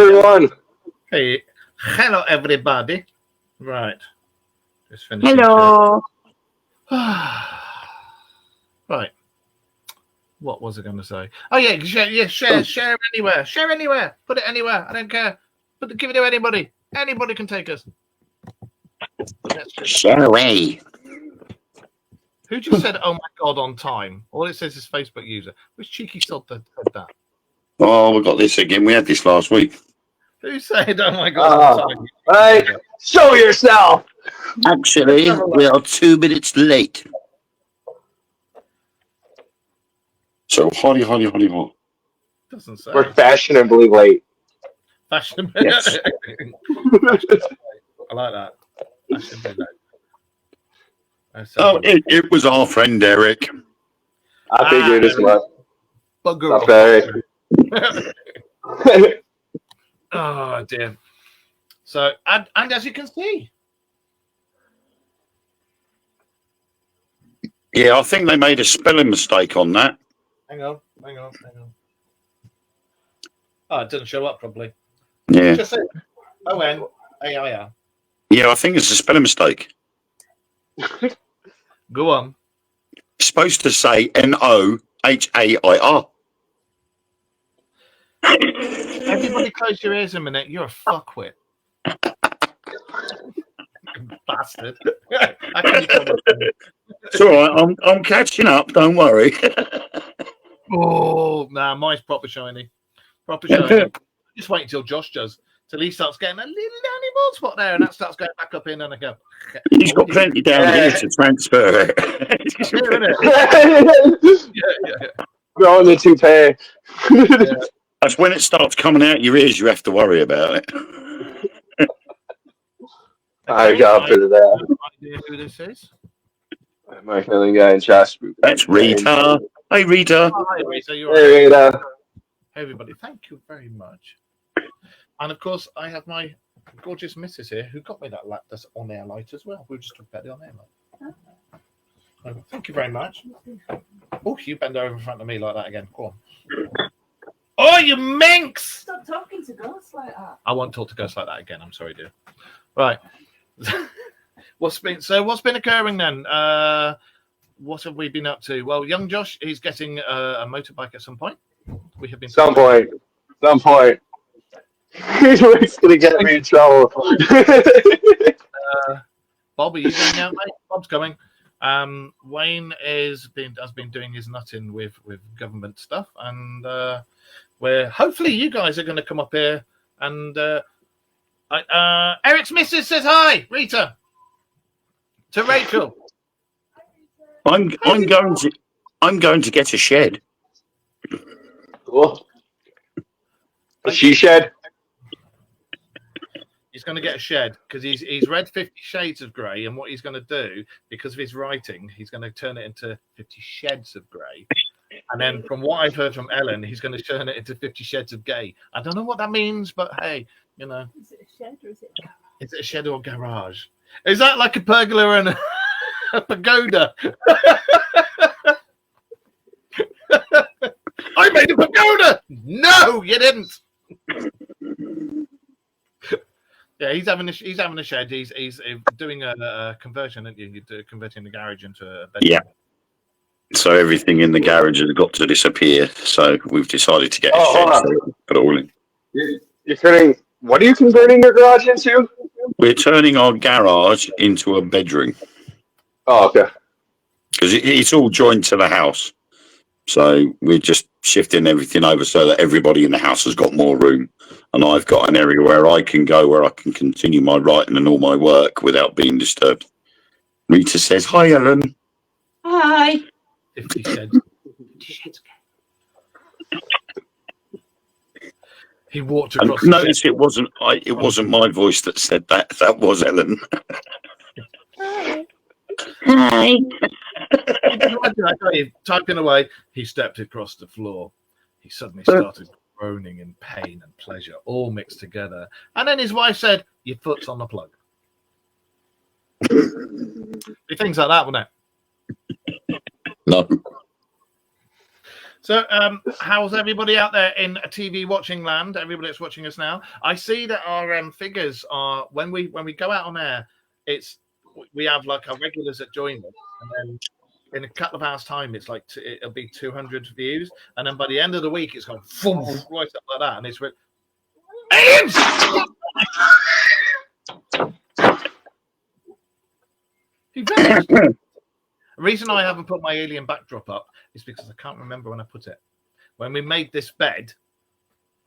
everyone. Hey, hello everybody. Right, just finishing. Hello. Right, what was I going to say? Oh yeah, share anywhere, put it anywhere. I don't care. Give it to anybody. Anybody can take us. Share away. Who just said, "Oh my god," on time? All it says is Facebook user. Which cheeky sod that said that? Oh, we got this again. We had this last week. Who said, "Oh my god"? On time? Right, show yourself. Actually, we are 2 minutes late. So, holly. Doesn't say. We're fashionably late. Fashion. Yes. I like that. Fashionably late. Oh, it was our friend Eric. I figured as much. Bugger Not off. very. Oh dear. So, and as you can see, Yeah, I think they made a spelling mistake on that. hang on. Oh, it doesn't show up properly. Yeah. Just say ONAIR. Yeah, I think it's a spelling mistake. Go on. It's supposed to say NOHAIR. Everybody close your ears a minute. You're a fuckwit. Bastard. How can you come up with it? It's all right. I'm catching up. Don't worry. Oh, nah, mine's proper shiny. Proper shiny. Just wait until Josh does. Till he starts getting a little tiny bald spot there and that starts going back up in and I go. He's got plenty down here to transfer it. Yeah. Growing the toupee. That's when it starts coming out your ears. You have to worry about it. I got a bit of that. Idea who this is? My feeling guy in chat. That's Rita. Hey, Rita. Oh, hi, Rita. You're Hey, Rita. Hey, everybody. Thank you very much. And of course, I have my gorgeous missus here who got me that that's on air light as well. We'll just talk about the on air light. So, thank you very much. Oh, you bend over in front of me like that again. Go on. Oh, you minx! Stop talking to ghosts like that. I won't talk to ghosts like that again. I'm sorry, dear. Right. What's been occurring then? What have we been up to? Well, young Josh, he's getting a motorbike at some point. We have been Some point. He's gonna get me in trouble. Bob, are you going out, mate? Bob's coming. Wayne has been doing his nutting with government stuff, and where hopefully you guys are going to come up here. And Eric's missus says hi, Rita, to Rachel. I'm going to get a shed. Cool. A she shed. He's going to get a shed because he's read 50 Shades of Grey, and what he's going to do, because of his writing, he's going to turn it into 50 Sheds of Grey. And then from what I've heard from Ellen, he's going to turn it into 50 Sheds of Gay. I don't know what that means, but hey, you know. Is it a shed or is it a garage? Is it a shed or a garage? Is that like a pergola and a pagoda? I made a pagoda! No, you didn't. Yeah, he's having a shed. He's doing a conversion, aren't you? You're converting the garage into a bedroom. Yeah. So everything in the garage has got to disappear. So we've decided to get a shed. So put it all in. You're turning. What are you converting your garage into? We're turning our garage into a bedroom Oh, okay. because it's all joined to the house. So we're just shifting everything over so that everybody in the house has got more room. And I've got an area where I can go, where I can continue my writing and all my work without being disturbed. Rita says, hi, Ellen. Hi. 50 sheds. He walked across. Notice it wasn't my voice that said that. That was Ellen. Hi. Hi. Typing away, he stepped across the floor. He suddenly started groaning in pain and pleasure, all mixed together. And then his wife said, "Your foot's on the plug." Things like that, wouldn't it? No. So, how's everybody out there in TV watching land? Everybody that's watching us now. I see that our figures are when we go out on air. We have like our regulars that join us, and then in a couple of hours' time, it's like it'll be 200 views, and then by the end of the week, it's gone right up like that, and it's aliens. The reason I haven't put my alien backdrop up is because I can't remember when I put it. When we made this bed,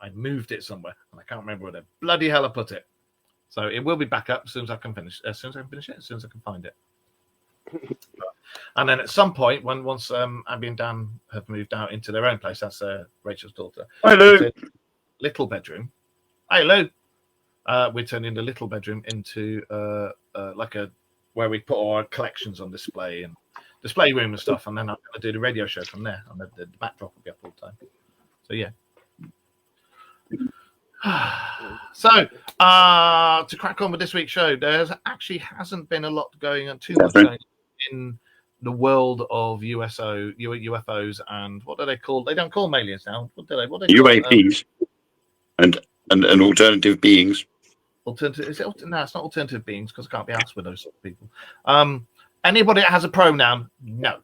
I moved it somewhere, and I can't remember where the bloody hell I put it. So it will be back up as soon as I can finish. As soon as I can finish it, as soon as I can find it. And then at some point, once Abby and Dan have moved out into their own place, that's Rachel's daughter. Hi, Lou. Little bedroom. Hi, Lou. We're turning the little bedroom into like where we put our collections on display and display room and stuff, and then I'm going to do the radio show from there, and the backdrop will be up all the time. So yeah. So to crack on with this week's show, there actually hasn't been a lot going on too much going on in the world of UFOs and what do they call? They don't call them aliens now. What do they? UAPs and alternative beings. Alternative? Is it? No, it's not alternative beings because I can't be asked with those sort of people. Anybody that has a pronoun, no.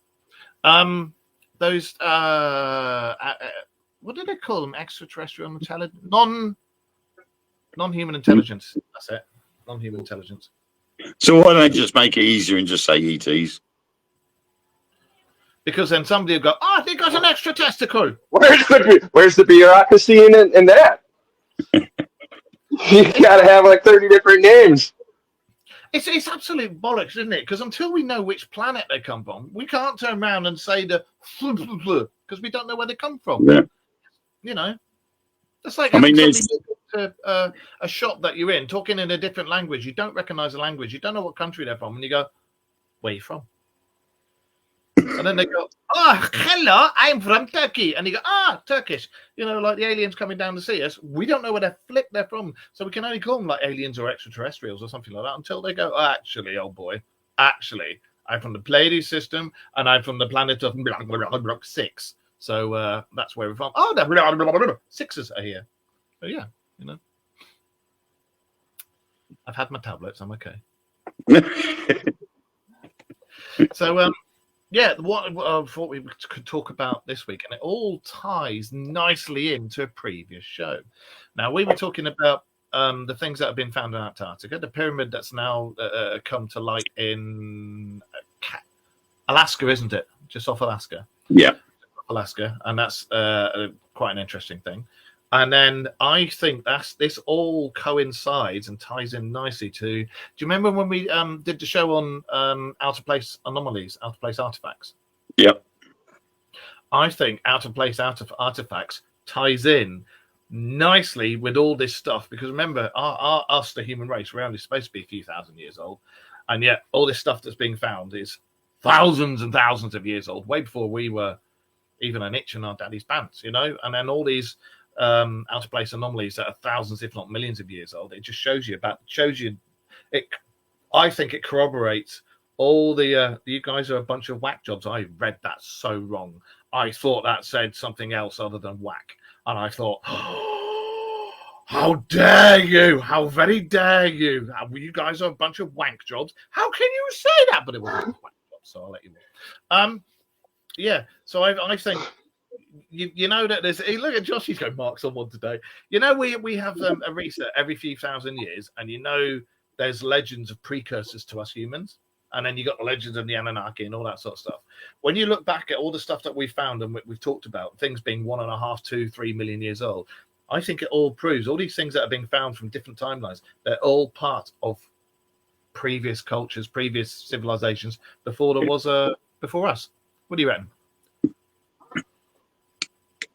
Those what do they call them? Extraterrestrial intelligence, non-human intelligence. That's it. Non-human intelligence. So why don't they just make it easier and just say ETs? Because then somebody will go, "Oh, they got an extra testicle." Where's the bureaucracy in that? You gotta have like 30 different names. It's absolute bollocks, isn't it? Because until we know which planet they come from, we can't turn around and say because we don't know where they come from. Yeah. You know, it's like I mean, to a shop that you're in, talking in a different language. You don't recognize the language. You don't know what country they're from, and you go, "Where are you from?" And then they go, "Oh, hello, I'm from Turkey." And you go, "Ah, Turkish." You know, like the aliens coming down to see us. We don't know where they're from. So we can only call them like aliens or extraterrestrials or something like that until they go, "Oh, actually, old boy, actually, I'm from the Pleiades system and I'm from the planet of 6. So that's where we're from. Oh, the sixes are here." So yeah, you know. I've had my tablets. I'm okay. So, yeah, what I thought we could talk about this week, and it all ties nicely into a previous show. Now, we were talking about the things that have been found in Antarctica, the pyramid that's now come to light in Alaska, isn't it? Just off Alaska. Yeah. Alaska, and that's quite an interesting thing. And then I think this all coincides and ties in nicely to. Do you remember when we did the show on out of place anomalies, out of place artifacts? Yep. I think out of place artifacts ties in nicely with all this stuff because remember, us, the human race, we're only supposed to be a few thousand years old, and yet all this stuff that's being found is thousands and thousands of years old, way before we were even an itch in our daddy's pants, you know. And then all these out of place anomalies that are thousands, if not millions of years old. It just shows you it. I think it corroborates all the you guys are a bunch of whack jobs. I read that so wrong. I thought that said something else other than whack, and I thought, oh, how dare you? How very dare you? You guys are a bunch of wank jobs. How can you say that? But it wasn't wank jobs, so I'll let you know. Yeah. So I think. You know that there's. Hey, look at Josh. He's going marks on one today. You know we have a reset every few thousand years, and you know there's legends of precursors to us humans, and then you got the legends of the Anunnaki and all that sort of stuff. When you look back at all the stuff that we found and we've talked about, things being 1.5, 2, 3 million years old, I think it all proves all these things that are being found from different timelines. They're all part of previous cultures, previous civilizations before there was before us. What do you reckon?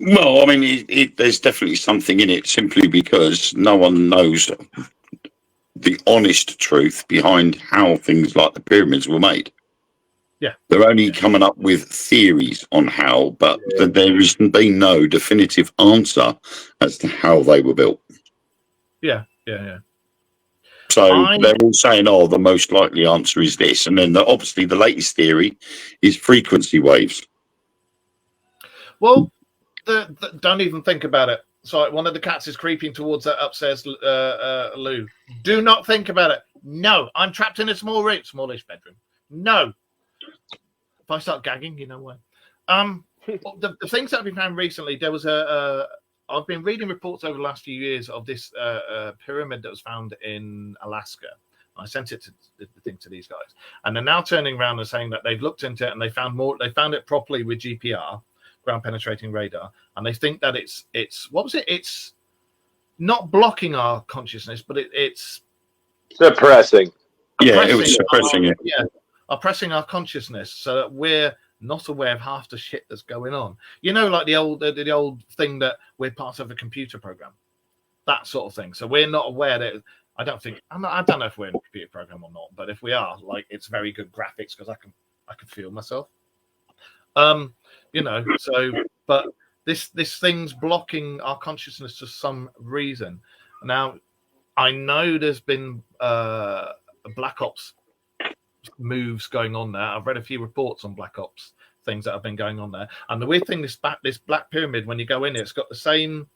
Well, I mean, there's definitely something in it simply because no one knows the honest truth behind how things like the pyramids were made. Yeah. They're only coming up with theories on how, but there has been no definitive answer as to how they were built. Yeah. So they're all saying, oh, the most likely answer is this. And then obviously the latest theory is frequency waves. Well, Don't even think about it. So one of the cats is creeping towards that upstairs loo. Do not think about it. No, I'm trapped in a smallish bedroom. No. If I start gagging, you know why. The things that have been found recently, there was I've been reading reports over the last few years of this pyramid that was found in Alaska. I sent it to the thing to these guys, and they're now turning around and saying that they've looked into it and they found more. They found it properly with GPR, ground penetrating radar, and they think that it's what was it? It's not blocking our consciousness, but it's Suppressing. Yeah, it was suppressing it. Yeah, oppressing our consciousness so that we're not aware of half the shit that's going on. You know, like the old thing that we're part of a computer program, that sort of thing. So we're not aware that. I don't know if we're in a computer program or not, but if we are, like, it's very good graphics because I can feel myself. You know, so but this thing's blocking our consciousness for some reason. Now, I know there's been Black Ops moves going on there. I've read a few reports on Black Ops things that have been going on there. And the weird thing, this Black Pyramid, when you go in, it's got the same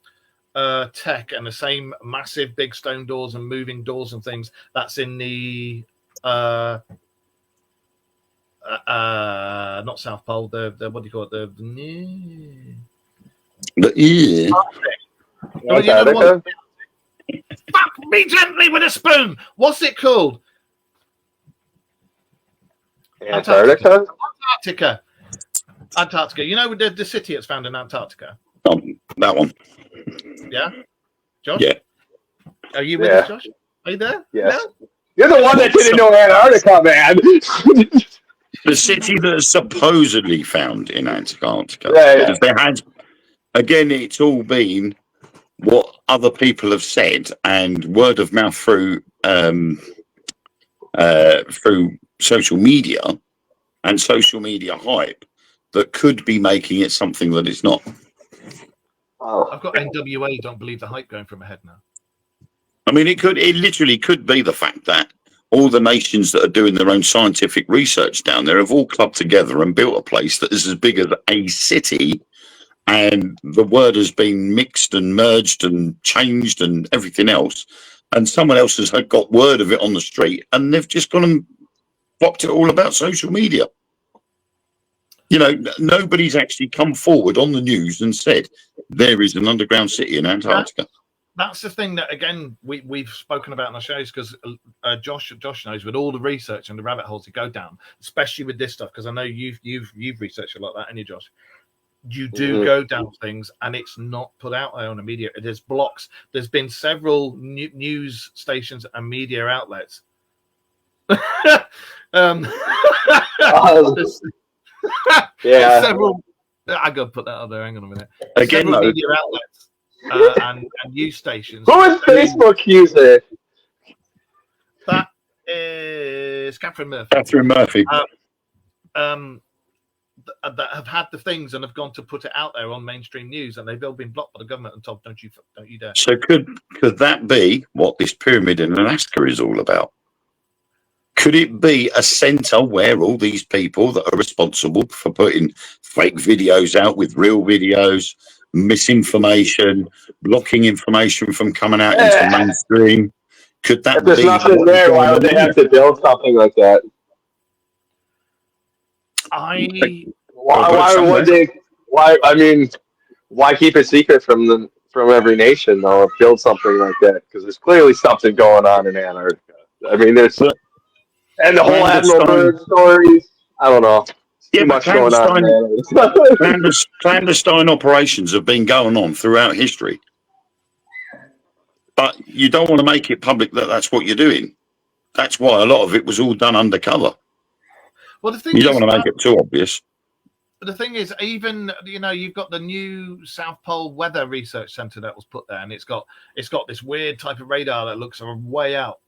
tech and the same massive big stone doors and moving doors and things that's in the not South Pole, the what do you call it, Antarctica? Fuck me gently with a spoon. What's it called? Antarctica? Antarctica. You know the city it's found in Antarctica? That one. Yeah? Josh? Yeah. Are you with us, Josh? Are you there? Yes. No? You're the one that didn't know Antarctica, man. The city that is supposedly found in Antarctica. Yeah. There has, again, it's all been what other people have said and word of mouth through social media and social media hype that could be making it something that it's not. Oh. I've got NWA, don't believe the hype going from my head now. I mean, it literally could be the fact that all the nations that are doing their own scientific research down there have all clubbed together and built a place that is as big as a city, and the word has been mixed and merged and changed and everything else, and someone else has got word of it on the street, and they've just gone and flopped it all about social media. You know, nobody's actually come forward on the news and said there is an underground city in Antarctica. That's the thing that, again, we've spoken about in our shows, because Josh knows, with all the research and the rabbit holes you go down, especially with this stuff, because I know you've researched a lot of that, and you, Josh, you do go down things, and it's not put out there on the media. There's blocks. There's been several news stations and media outlets. Yeah. Several. I gotta put that out there. Hang on a minute. Again, several though, media outlets and news stations. Who is Facebook user? That is Catherine Murphy. Catherine Murphy. That have had the things and have gone to put it out there on mainstream news, and they've all been blocked by the government and told, "Don't you dare." So could that be what this pyramid in Alaska is all about? Could it be a centre where all these people that are responsible for putting fake videos out with real videos, misinformation, blocking information from coming out into mainstream? Could that If there's be nothing there, why would they have to build something like that? Why would they? I mean, why keep it secret from every nation though? Or build something like that, because there's clearly something going on in Antarctica. I mean, there's and the whole Admiral Byrd stories. I don't know. Yeah, Too much going on. Clandestine operations have been going on throughout history, but you don't want to make it public that that's what you're doing. That's why a lot of it was all done undercover. Well, the thing You don't want to make it too obvious. The thing is, even, you know, you've got the new South Pole Weather Research Center that was put there, and it's got this weird type of radar that looks way out.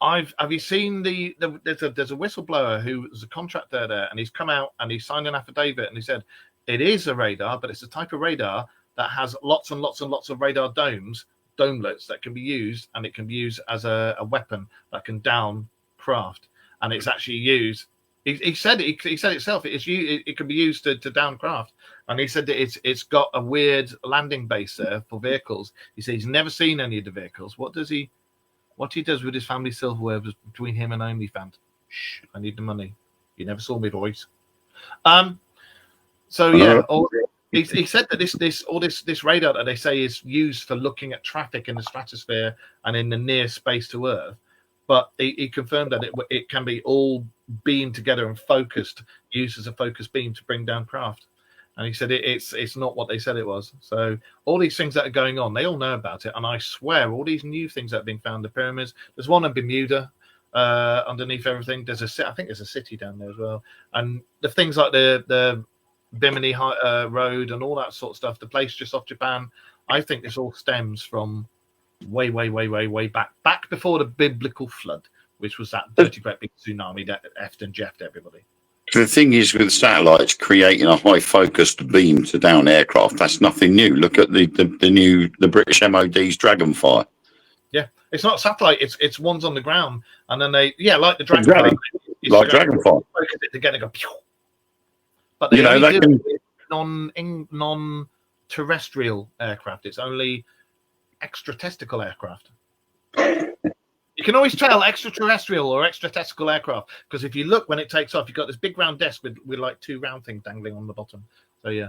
Have you seen there's a whistleblower who was a contractor there, and he's come out and he's signed an affidavit, and he said it is a radar, but it's a type of radar that has lots and lots and lots of radar domelets that can be used, and it can be used as a weapon that can down craft, and it's actually used He said it. He said itself. It can be used to down craft, and he said that it's got a weird landing base there for vehicles. He said he's never seen any of the vehicles. What he does with his family silverware was between him and OnlyFans. Shh, I need the money. You never saw me, boys. So yeah, he said that this radar that they say is used for looking at traffic in the stratosphere and in the near space to Earth, but he confirmed that it can be all beamed together and focused, used as a focus beam to bring down craft. And he said it's not what they said it was. So all these things that are going on, they all know about it. And I swear, all these new things that are being found, the pyramids. There's one in Bermuda. Underneath everything, I think there's a city down there as well, and the things like the Bimini Road and all that sort of stuff. The place just off Japan. I think this all stems from way back before the biblical flood, which was that dirty great big tsunami that effed and jeffed everybody. The thing is, with satellites creating a high focused beam to down aircraft, that's nothing new. Look at the British MOD's Dragonfire. Yeah, it's not satellite. It's ones on the ground, and then like the Dragonfire, Exactly. Like Dragonfire. Focus it together, go. Pew! But You know, that can. non-terrestrial aircraft. It's only extraterrestrial aircraft. You can always tell extraterrestrial or extraterrestrial aircraft because if you look when it takes off, you've got this big round desk with like two round things dangling on the bottom. So yeah.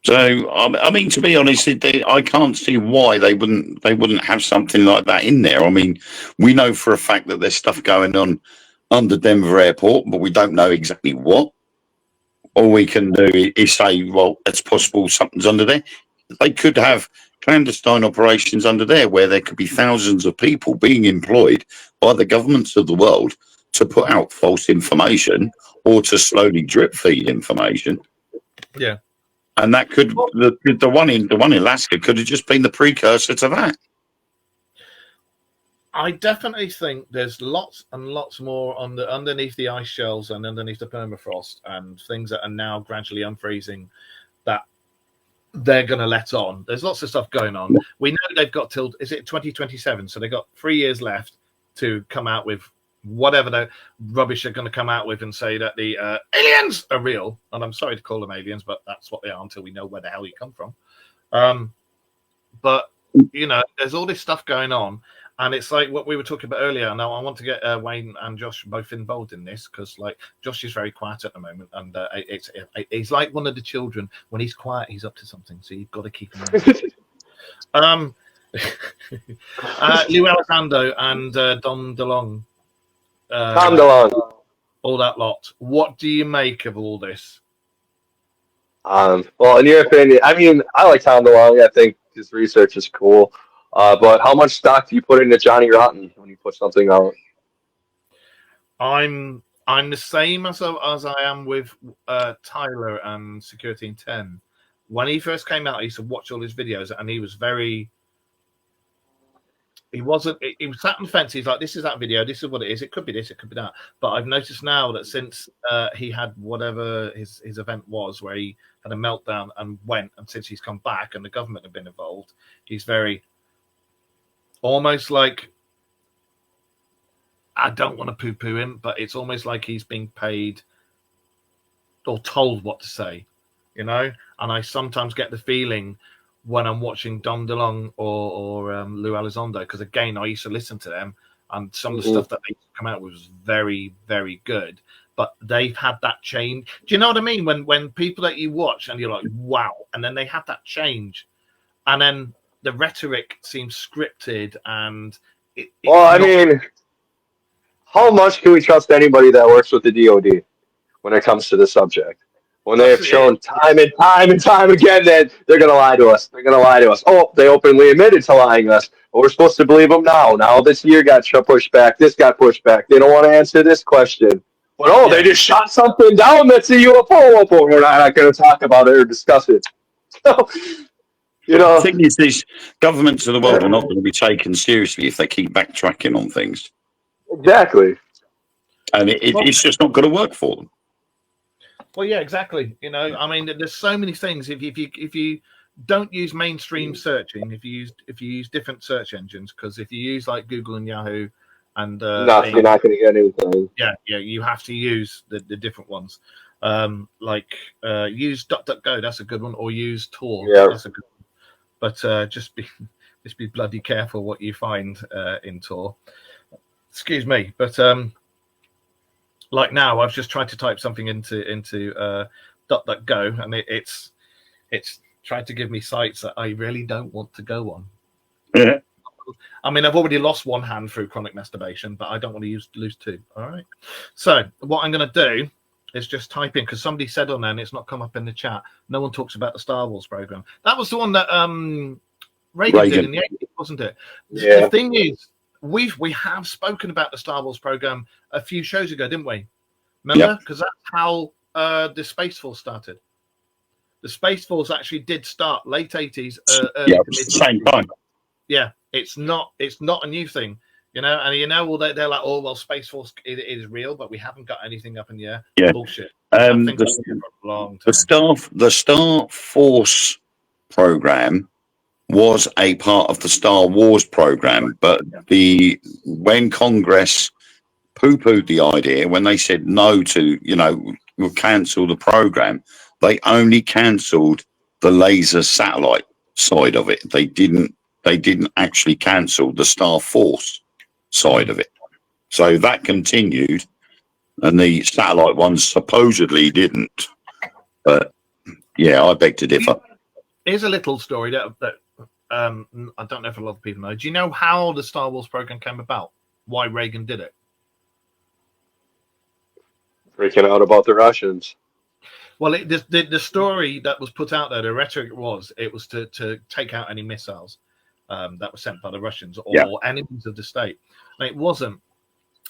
So I mean, to be honest, I can't see why they wouldn't have something like that in there. I mean, we know for a fact that there's stuff going on under Denver Airport, but we don't know exactly what. All we can do is say, well, it's possible something's under there. They could have clandestine operations under there where there could be thousands of people being employed by the governments of the world to put out false information or to slowly drip feed information. Yeah. And that could the one in Alaska could have just been the precursor to that. I definitely think there's lots and lots more underneath the ice shelves and underneath the permafrost and things that are now gradually unfreezing that they're going to let on. There's lots of stuff going on. We know they've got till, is it 2027? So they've got 3 years left to come out with whatever the rubbish they're going to come out with and say that the aliens are real. And I'm sorry to call them aliens, but that's what they are until we know where the hell you come from. But, you know, there's all this stuff going on. And it's like what we were talking about earlier. Now, I want to get Wayne and Josh both involved in this because, like, Josh is very quiet at the moment. And he's like one of the children. When he's quiet, he's up to something. So you've got to keep him on. Lou Elizondo and Don DeLong. Tom DeLong. All that lot. What do you make of all this? Well, in your opinion, I mean, I like Tom DeLong. I think his research is cool. But how much stock do you put into Johnny Rotten when you put something out? I'm the same as I am with Tyler and Security in 10. When he first came out, I used to watch all his videos, and he was very. He was sat on the fence. He's like, "This is that video. This is what it is. It could be this. It could be that." But I've noticed now that since he had whatever his event was, where he had a meltdown and went, and since he's come back and the government have been involved, he's very. Almost like, I don't want to poo-poo him, but it's almost like he's being paid or told what to say, you know? And I sometimes get the feeling when I'm watching Don DeLong or Lou Elizondo, because again, I used to listen to them, and some of the stuff that they come out with was very, very good. But they've had that change. Do you know what I mean? When people that you watch and you're like, wow, and then they have that change, and then the rhetoric seems scripted, and I mean, how much can we trust anybody that works with the DoD when it comes to the subject? When they have shown time and time again that they're going to lie to us. They're going to lie to us. Oh, they openly admitted to lying to us. But we're supposed to believe them now. Now this year got pushed back. This got pushed back. They don't want to answer this question. But they just shot something down that's a UFO. We're not going to talk about it or discuss it. So, you know, the thing is, these governments of the world are not going to be taken seriously if they keep backtracking on things. Exactly. And it's just not going to work for them. Well, yeah, exactly. You know, I mean, there's so many things. If you don't use mainstream searching, if you use different search engines, because if you use like Google and Yahoo and No, you're not going to get anything. yeah, you have to use the different ones. Use DuckDuckGo, that's a good one, or use Tor, Yeah. that's a good one. But just be bloody careful what you find in Tor. Excuse me, but like now, I've just tried to type something into DuckDuckGo, and it's tried to give me sites that I really don't want to go on. Yeah. I mean, I've already lost one hand through chronic masturbation, but I don't want to lose two. All right. So what I'm going to do is just type in, because somebody said on there, and it's not come up in the chat, no one talks about the Star Wars program. That was the one that Reagan did in the 80s, wasn't it? Yeah. The thing is, we have spoken about the Star Wars program a few shows ago, didn't we? Remember? Because that's how the Space Force started. The Space Force actually did start late 80s, early to mid. Same time. Yeah, it's not a new thing, you know. And well, they're like, oh well, Space Force it is real, but we haven't got anything up in the air. Yeah. Bullshit. The Star Force program was a part of the Star Wars program, but when Congress poo-pooed the idea, when they said no to, we'll cancel the program, they only cancelled the laser satellite side of it. They didn't actually cancel the Star Force side of it. So that continued, and the satellite ones supposedly didn't. But yeah, I beg to differ. Here's a little story that I don't know if a lot of people know. Do you know how the Star Wars program came about? Why Reagan did it? Freaking out about the Russians. Well, the story that was put out there, the rhetoric was it was to take out any missiles that were sent by the Russians or enemies of the state. And it wasn't.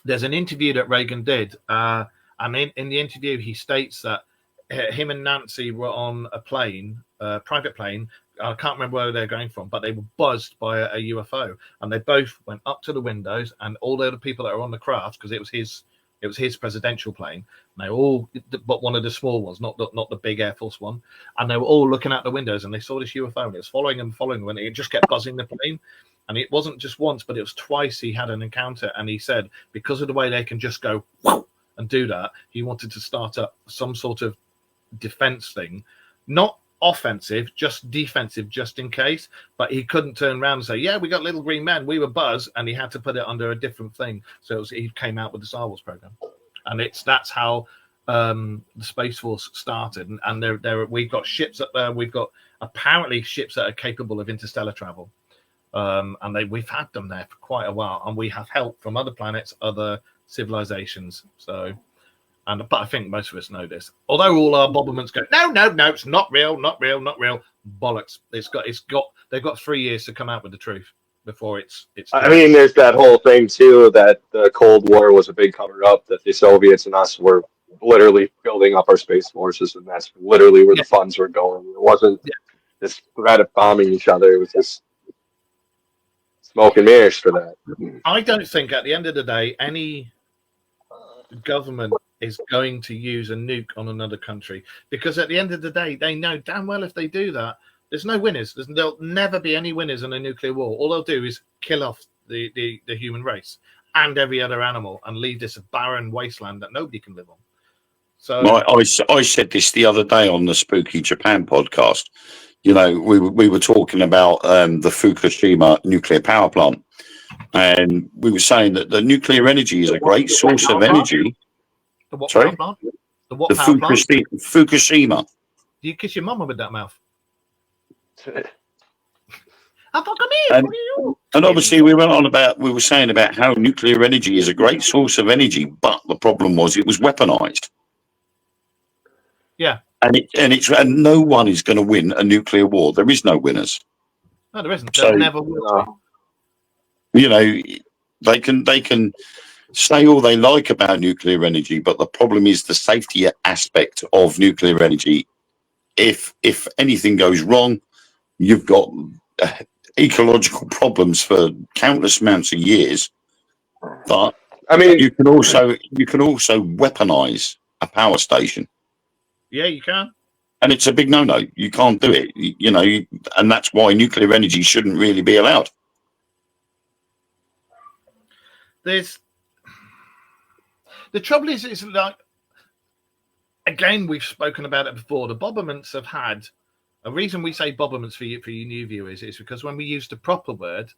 There's an interview that Reagan did, and in the interview he states that him and Nancy were on a plane, private plane. I can't remember where they're going from, but they were buzzed by a UFO, and they both went up to the windows, and all the other people that were on the craft, because it was his presidential plane, and they all, but one of the small ones, not the big Air Force one, and they were all looking out the windows, and they saw this UFO, and it was following them, and it just kept buzzing the plane. And it wasn't just once, but it was twice he had an encounter, and he said because of the way they can just go whoa and do that, he wanted to start up some sort of defense thing, not offensive, just defensive, just in case. But he couldn't turn around and say, yeah, we got little green men, we were buzzed, and he had to put it under a different thing. So he came out with the Star Wars program, and that's how the Space Force started. And we've got ships up there, we've got apparently ships that are capable of interstellar travel, and we've had them there for quite a while, and we have help from other planets, other civilizations. But I think most of us know this. Although all our Bobbermans go, no, it's not real. Bollocks. They've got 3 years to come out with the truth before it's. I mean, there's that whole thing too that the Cold War was a big cover up, that the Soviets and us were literally building up our space forces, and that's literally where the funds were going. It wasn't this threat of bombing each other. It was just smoke and mirrors for that. I don't think at the end of the day any government is going to use a nuke on another country, because at the end of the day they know damn well if they do that, there's no winners. There'll never be any winners in a nuclear war. All they'll do is kill off the human race and every other animal and leave this barren wasteland that nobody can live on. So I said this the other day on the Spooky Japan podcast. We were talking about the Fukushima nuclear power plant, and we were saying that the nuclear energy is a great source of energy. The what Sorry? power plant? The what The power plant? Fukushima. Do you kiss your mama with that mouth? And obviously we were saying about how nuclear energy is a great source of energy, but the problem was it was weaponized. Yeah. And no one is going to win a nuclear war. There is no winners. No, there isn't. So, There never will be. They can say all they like about nuclear energy, but the problem is the safety aspect of nuclear energy. If anything goes wrong, you've got ecological problems for countless amounts of years. But I mean, you can also weaponize a power station. Yeah, you can. And it's a big no-no. You can't do it, and that's why nuclear energy shouldn't really be allowed. there's the trouble is like, again, we've spoken about it before. The Bobberments have had a reason we say Bobberments for you new viewers is because when we use the proper word,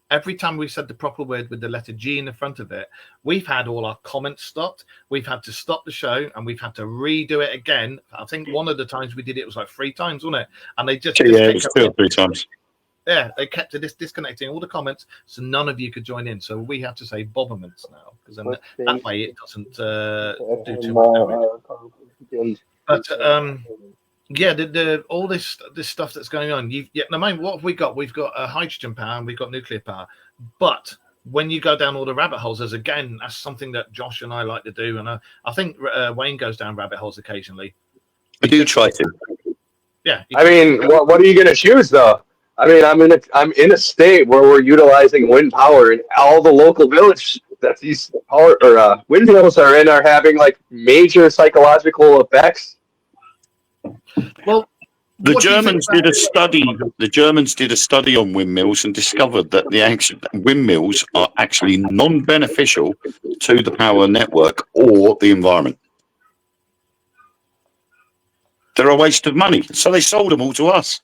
every time we said the proper word with the letter G in the front of it, we've had all our comments stopped. We've had to stop the show and we've had to redo it again. I think one of the times we did it was like 3 times, wasn't it? And they just Yeah, it was 2 or 3 times. Yeah, they kept disconnecting all the comments, so none of you could join in. So we have to say Bobberments now, because then that way it doesn't do too much damage. But yeah, the all this stuff that's going on. No mind what have we got? We've got hydrogen power and we've got nuclear power. But when you go down all the rabbit holes, that's something that Josh and I like to do, and I think Wayne goes down rabbit holes occasionally. I do try to. Yeah. I mean, what are you going to choose though? I mean, I'm in a state where we're utilizing wind power, and all the local village that these power or windmills are in are having like major psychological effects. Well, the Germans did a study. The Germans did a study on windmills and discovered that the windmills are actually non-beneficial to the power network or the environment. They're a waste of money, so they sold them all to us.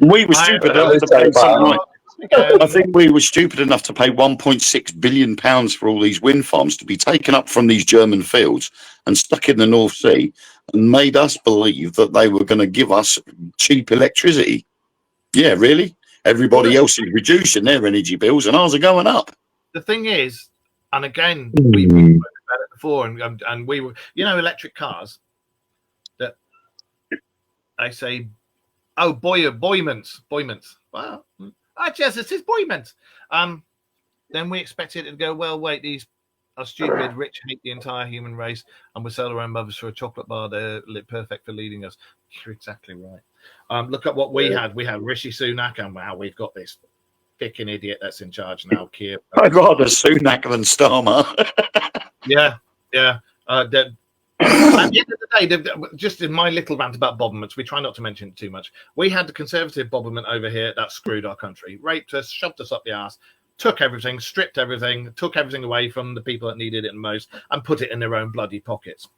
We were stupid enough to pay something like. I think we were stupid enough to pay £1.6 billion for all these wind farms to be taken up from these German fields and stuck in the North Sea, and made us believe that they were going to give us cheap electricity. Yeah, really? Everybody else is reducing their energy bills, and ours are going up. The thing is, and again, we spoke about it before, and we were, electric cars that I say. Oh, Boymans. Wow. Yes, it is Boymans. Then we expected it to go, well, wait, these are stupid, rich, hate the entire human race, and we sell our own mothers for a chocolate bar. They're perfect for leading us. You're exactly right. Look at what we had. We had Rishi Sunak, and wow, we've got this picking idiot that's in charge now, Keir. I'd rather Sunak than Starmer. Yeah. At the end of the day, just in my little rant about Bobberments, we try not to mention it too much. We had the Conservative Bobberment over here that screwed our country, raped us, shoved us up the arse, took everything, stripped everything, took everything away from the people that needed it the most, and put it in their own bloody pockets.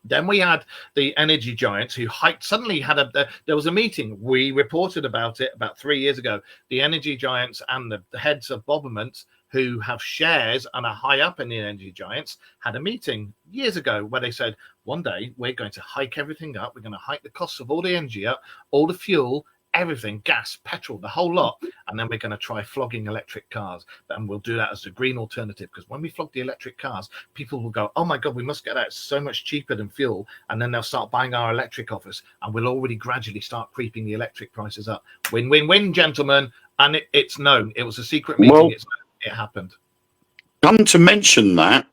Then we had the energy giants who suddenly had there was a meeting. We reported about it about 3 years ago. The energy giants and the heads of Bobberments who have shares and are high up in the energy giants had a meeting years ago where they said, one day we're going to hike everything up. We're going to hike the costs of all the energy up, all the fuel, everything, gas, petrol, the whole lot. And then we're going to try flogging electric cars. And we'll do that as a green alternative, because when we flog the electric cars, people will go, oh my God, we must get that. It's so much cheaper than fuel. And then they'll start buying our electric off us. And we'll already gradually start creeping the electric prices up. Win, win, win, gentlemen. And it's known. It was a secret meeting. Well, it's known. It happened. Come to mention that,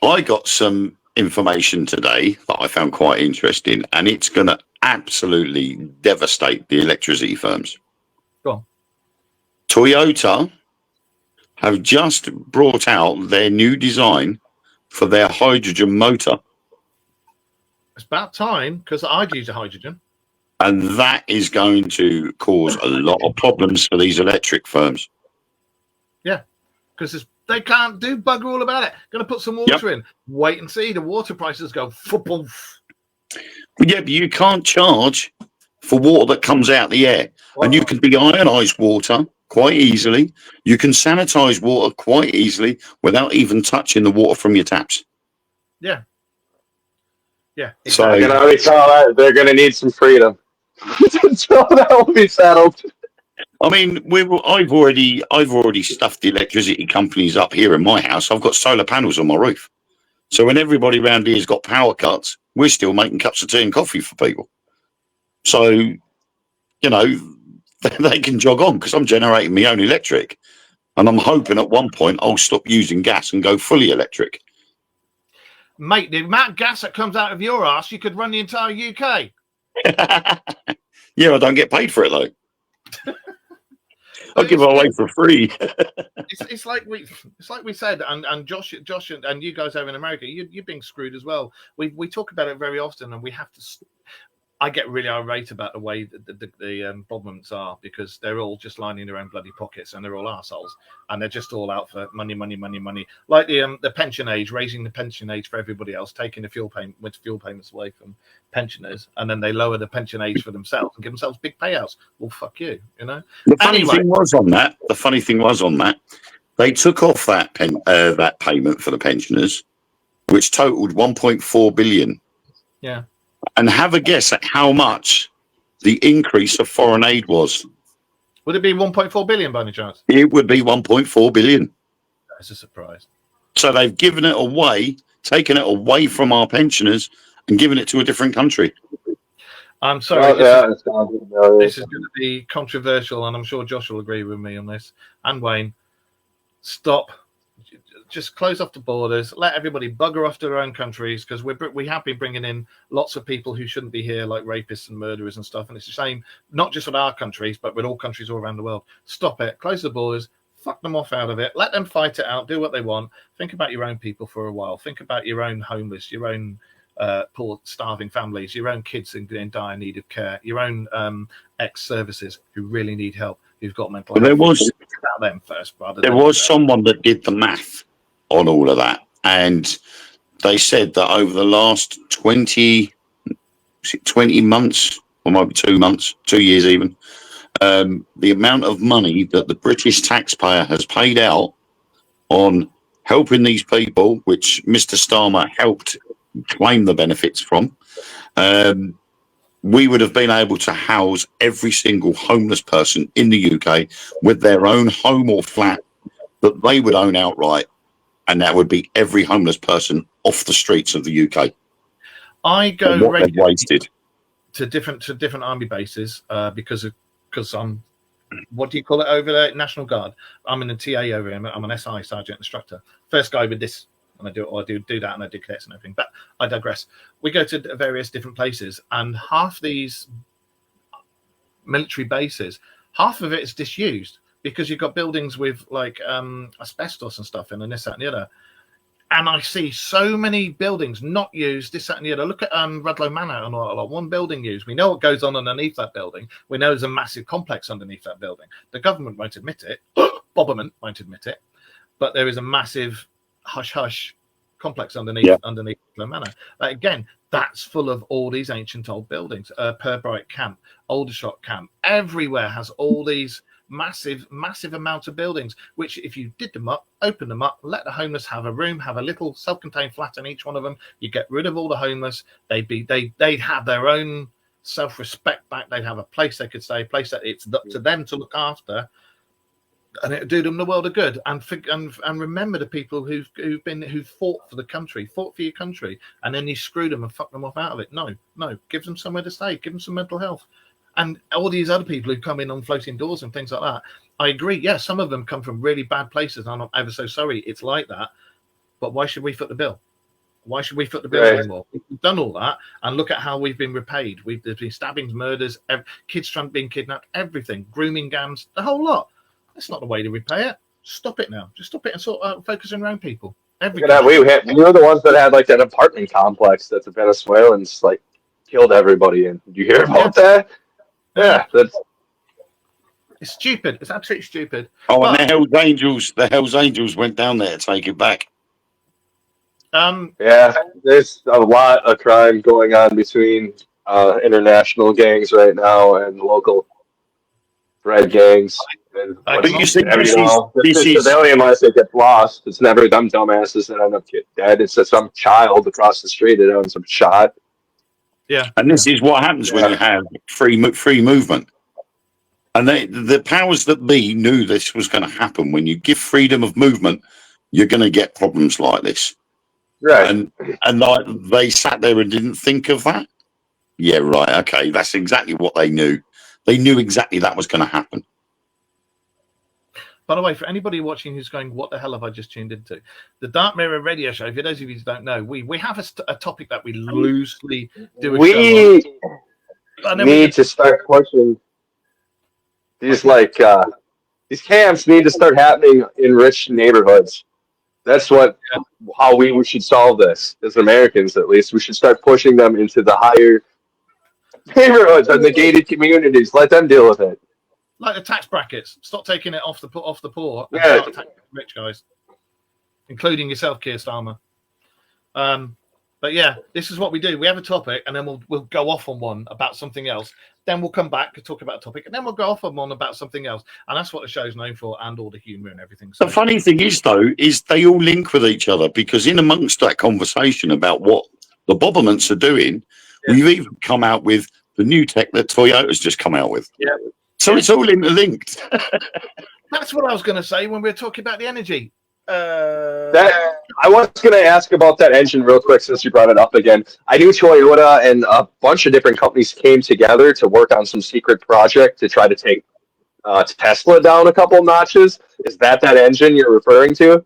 I got some information today that I found quite interesting, and it's going to absolutely devastate the electricity firms. Go on. Toyota have just brought out their new design for their hydrogen motor. It's about time, because I'd use a hydrogen. And that is going to cause a lot of problems for these electric firms. Yeah, because they can't do bugger all about it. Going to put some water in. Wait and see. The water prices go. Yeah, but you can't charge for water that comes out the air. Wow. And you can deionise water quite easily. You can sanitise water quite easily without even touching the water from your taps. Yeah. Yeah. Exactly. So I can already tell that they're going to need some freedom. So that will be settled. I mean, I've already stuffed the electricity companies up here in my house. I've got solar panels on my roof. So when everybody around here's got power cuts, we're still making cups of tea and coffee for people. So, they can jog on because I'm generating my own electric. And I'm hoping at one point I'll stop using gas and go fully electric. Mate, the amount of gas that comes out of your arse, you could run the entire UK. Yeah, I don't get paid for it, though. I'll give it away for free. it's like we said, and Josh and you guys over in America, you're being screwed as well. We talk about it very often, and we have to. I get really irate about the way that the governments are, because they're all just lining their own bloody pockets, and they're all arseholes, and they're just all out for money. Like the pension age, raising the pension age for everybody else, taking the fuel payments away from pensioners, and then they lower the pension age for themselves and give themselves big payouts. Well, fuck you, you know. The funny thing was on that, they took off that payment for the pensioners, which totaled 1.4 billion. Yeah. And have a guess at how much the increase of foreign aid was. Would it be 1.4 billion by any chance? It would be 1.4 billion. That's a surprise. So they've given it away, taken it away from our pensioners and given it to a different country. I'm sorry. This is going to be controversial, and I'm sure Josh will agree with me on this. And Wayne, stop. Just close off the borders. Let everybody bugger off to their own countries, because we have been bringing in lots of people who shouldn't be here, like rapists and murderers and stuff. And it's the same, not just with our countries, but with all countries all around the world. Stop it. Close the borders. Fuck them off out of it. Let them fight it out. Do what they want. Think about your own people for a while. Think about your own homeless, your own poor, starving families, your own kids in dire need of care, your own ex-services who really need help, who've got mental health. There was about them first, there was someone that did the math on all of that, and they said that over the last 20 months, or maybe 2 months, 2 years even, the amount of money that the British taxpayer has paid out on helping these people, which Mr. Starmer helped claim the benefits from, we would have been able to house every single homeless person in the UK with their own home or flat that they would own outright. And that would be every homeless person off the streets of the UK. I go regularly wasted to different army bases because I'm, what do you call it over there? National Guard. I'm in the TA over here. I'm an SI sergeant instructor. First guy with this, and I do that, and I do cadets and everything. But I digress. We go to various different places, and half these military bases, half of it is disused, because you've got buildings with like asbestos and stuff in, and this, that, and the other. And I see so many buildings not used, this, that, and the other. Look at Rudloe Manor, and one building used. We know what goes on underneath that building. We know there's a massive complex underneath that building. The government won't admit it. Bobberman won't admit it. But there is a massive hush-hush complex underneath Rudloe Manor. Again, that's full of all these ancient old buildings. Purbright Camp, Aldershot Camp, everywhere has all these massive amount of buildings, which if you did them up, open them up, let the homeless have a room, have a little self-contained flat in each one of them, you get rid of all the homeless, they'd have their own self-respect back, they'd have a place they could stay, a place that it's up to them to look after, and it'd do them the world of good. And remember the people who've fought for the country, fought for your country, and then you screw them and fuck them off out of it. No, give them somewhere to stay, give them some mental health. And all these other people who come in on floating doors and things like that, I agree. Yeah, some of them come from really bad places. I'm ever so sorry it's like that. But why should we foot the bill? Why should we foot the bill anymore? We've done all that, and look at how we've been repaid. There's been stabbings, murders, kids being kidnapped, everything, grooming scams, the whole lot. That's not the way to repay it. Stop it now. Just stop it and focus on your own people. We were the ones that had like that apartment complex that the Venezuelans like killed everybody in. Did you hear about that? Yeah, it's stupid. It's absolutely stupid. Oh, and the Hells Angels went down there to take it back. Yeah, there's a lot of crime going on between international gangs right now and local red gangs. But you see, this civilian, unless it gets lost, it's never them dumbasses that end up getting dead. It's just some child across the street that owns some shot. Yeah, and this is what happens when you have free movement. And the powers that be knew this was going to happen. When you give freedom of movement, you're going to get problems like this. Right. And like they sat there and didn't think of that. Yeah, right. Okay, that's exactly what they knew. They knew exactly that was going to happen. By the way, for anybody watching who's going, what the hell have I just tuned into? The Dark Mirror radio show, for those of you who don't know, we have a topic that we loosely do. We need to start pushing these these camps need to start happening in rich neighborhoods. That's how we should solve this as Americans. At least we should start pushing them into the higher Neighborhoods and the gated communities. Let them deal with it. Like the tax brackets. Stop taking it off the poor and Yeah. start taxing the rich guys, including yourself, Keir Starmer. But yeah, this is what we do. We have a topic, and then we'll go off on one about something else. Then we'll come back and talk about a topic, and then we'll go off on one about something else. And that's what the show's known for, and all the humour and everything. So The funny thing is, though, is they all link with each other because in amongst that conversation about what the Bobberments are doing, we've even come out with the new tech that Toyota's just come out with. Yeah. So it's all interlinked. that's what I was going to say when we were talking about the energy. I was going to ask about that engine real quick since you brought it up again. I knew Toyota and a bunch of different companies came together to work on some secret project to try to take Tesla down a couple notches. Is that engine you're referring to?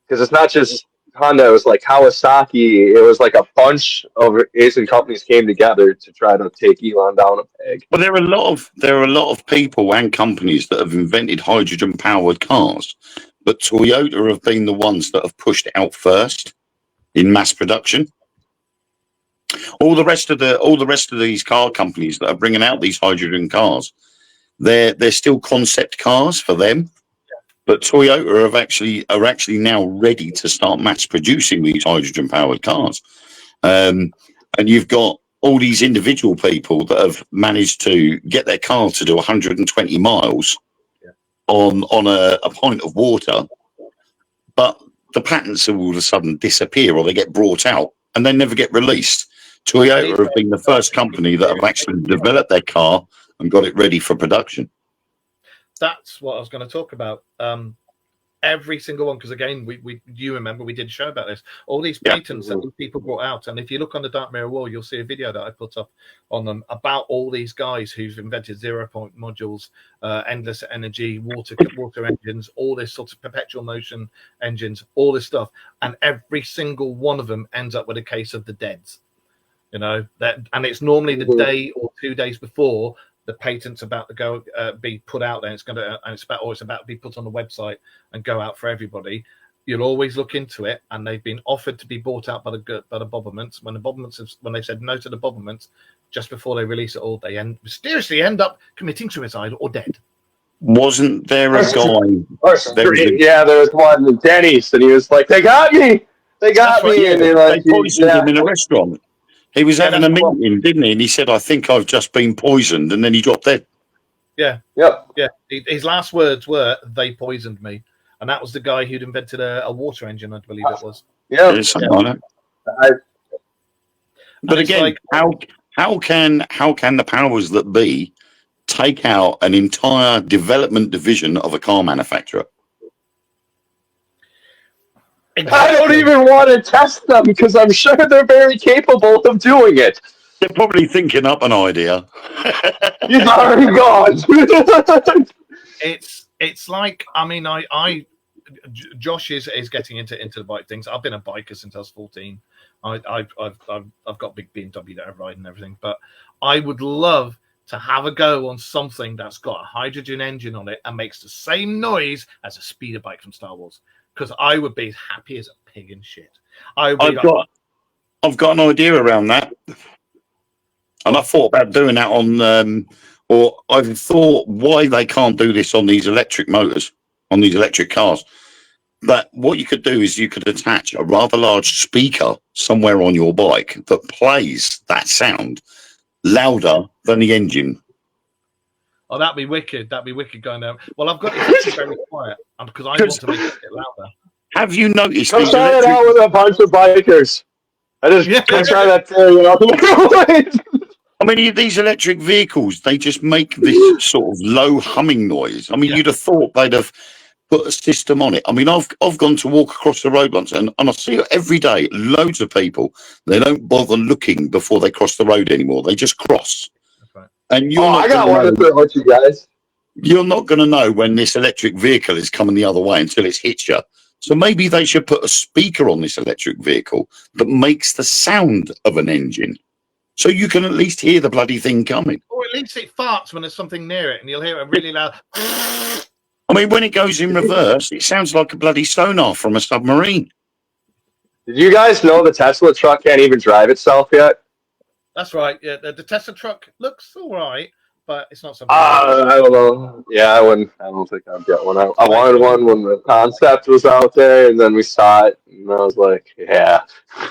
Because it's not just Honda. It was like Kawasaki. It was like a bunch of Asian companies came together to try to take Elon down a peg. Well, there are a lot of people and companies that have invented hydrogen-powered cars, but Toyota have been the ones that have pushed it out first in mass production. All the rest of these car companies that are bringing out these hydrogen cars, they're still concept cars for them. But Toyota are actually now ready to start mass producing these hydrogen powered cars. And you've got all these individual people that have managed to get their car to do 120 miles on a pint of water, but the patents all of a sudden disappear or they get brought out and they never get released. Toyota have been the first company that have actually developed their car and got it ready for production. That's what I was going to talk about. Every single one, because again, you remember we did a show about this. All these patents that these people brought out, and if you look on the Dark Mirror wall, you'll see a video that I put up on them about all these guys who've invented 0-point modules, endless energy, water engines, all this sort of perpetual motion engines, all this stuff, and every single one of them ends up with a case of the deads. You know that, and it's normally the day or 2 days before the patent's about to go be put out there. It's about to be put on the website and go out for everybody. You'll always look into it, and they've been offered to be bought out by the Bobberments. When they said no to the Bobberments, just before they release it all, they mysteriously end up committing suicide or dead. Wasn't there a guy? There was one, Denny's, and he was like, "They got me! They got me!" And they poisoned him in a restaurant. He was having a meeting, didn't he? And he said, "I think I've just been poisoned," and then he dropped dead. Yeah. Yep. Yeah. His last words were, "They poisoned me," and that was the guy who'd invented a water engine, I believe it was. Yeah. Something like that. But again, like, how can the powers that be take out an entire development division of a car manufacturer? I don't even want to test them because I'm sure they're very capable of doing it. They're probably thinking up an idea. He's already gone. It's like, I mean, Josh is getting into the bike things. I've been a biker since I was 14. I've got a big BMW that I ride and everything, but I would love to have a go on something that's got a hydrogen engine on it and makes the same noise as a speeder bike from Star Wars. Because I would be as happy as a pig in shit. I've got an idea around that, and I thought about doing that on, or I've thought why they can't do this on these electric motors, on these electric cars. But what you could do is you could attach a rather large speaker somewhere on your bike that plays that sound louder than the engine. Oh, that'd be wicked. That'd be wicked going down. Well, I've got it very quiet because I want to make it louder. Have you noticed? Come try it out with a bunch of bikers. Come try that for I mean, these electric vehicles, they just make this sort of low humming noise. I mean, you'd have thought they'd have put a system on it. I mean, I've gone to walk across the road once, and I see it every day. Loads of people, they don't bother looking before they cross the road anymore. They just cross. And I got one to throw at you guys. You're not going to know when this electric vehicle is coming the other way until it's hit you. So maybe they should put a speaker on this electric vehicle that makes the sound of an engine, so you can at least hear the bloody thing coming. Or at least it farts when there's something near it, and you'll hear it really loud. I mean, when it goes in reverse, it sounds like a bloody sonar from a submarine. Did you guys know the Tesla truck can't even drive itself yet? That's right. Yeah, the Tesla truck looks all right, but it's not something. I don't know. Yeah, I wouldn't. I don't think I'd get one. I wanted one when the concept was out there, and then we saw it, and I was like, yeah.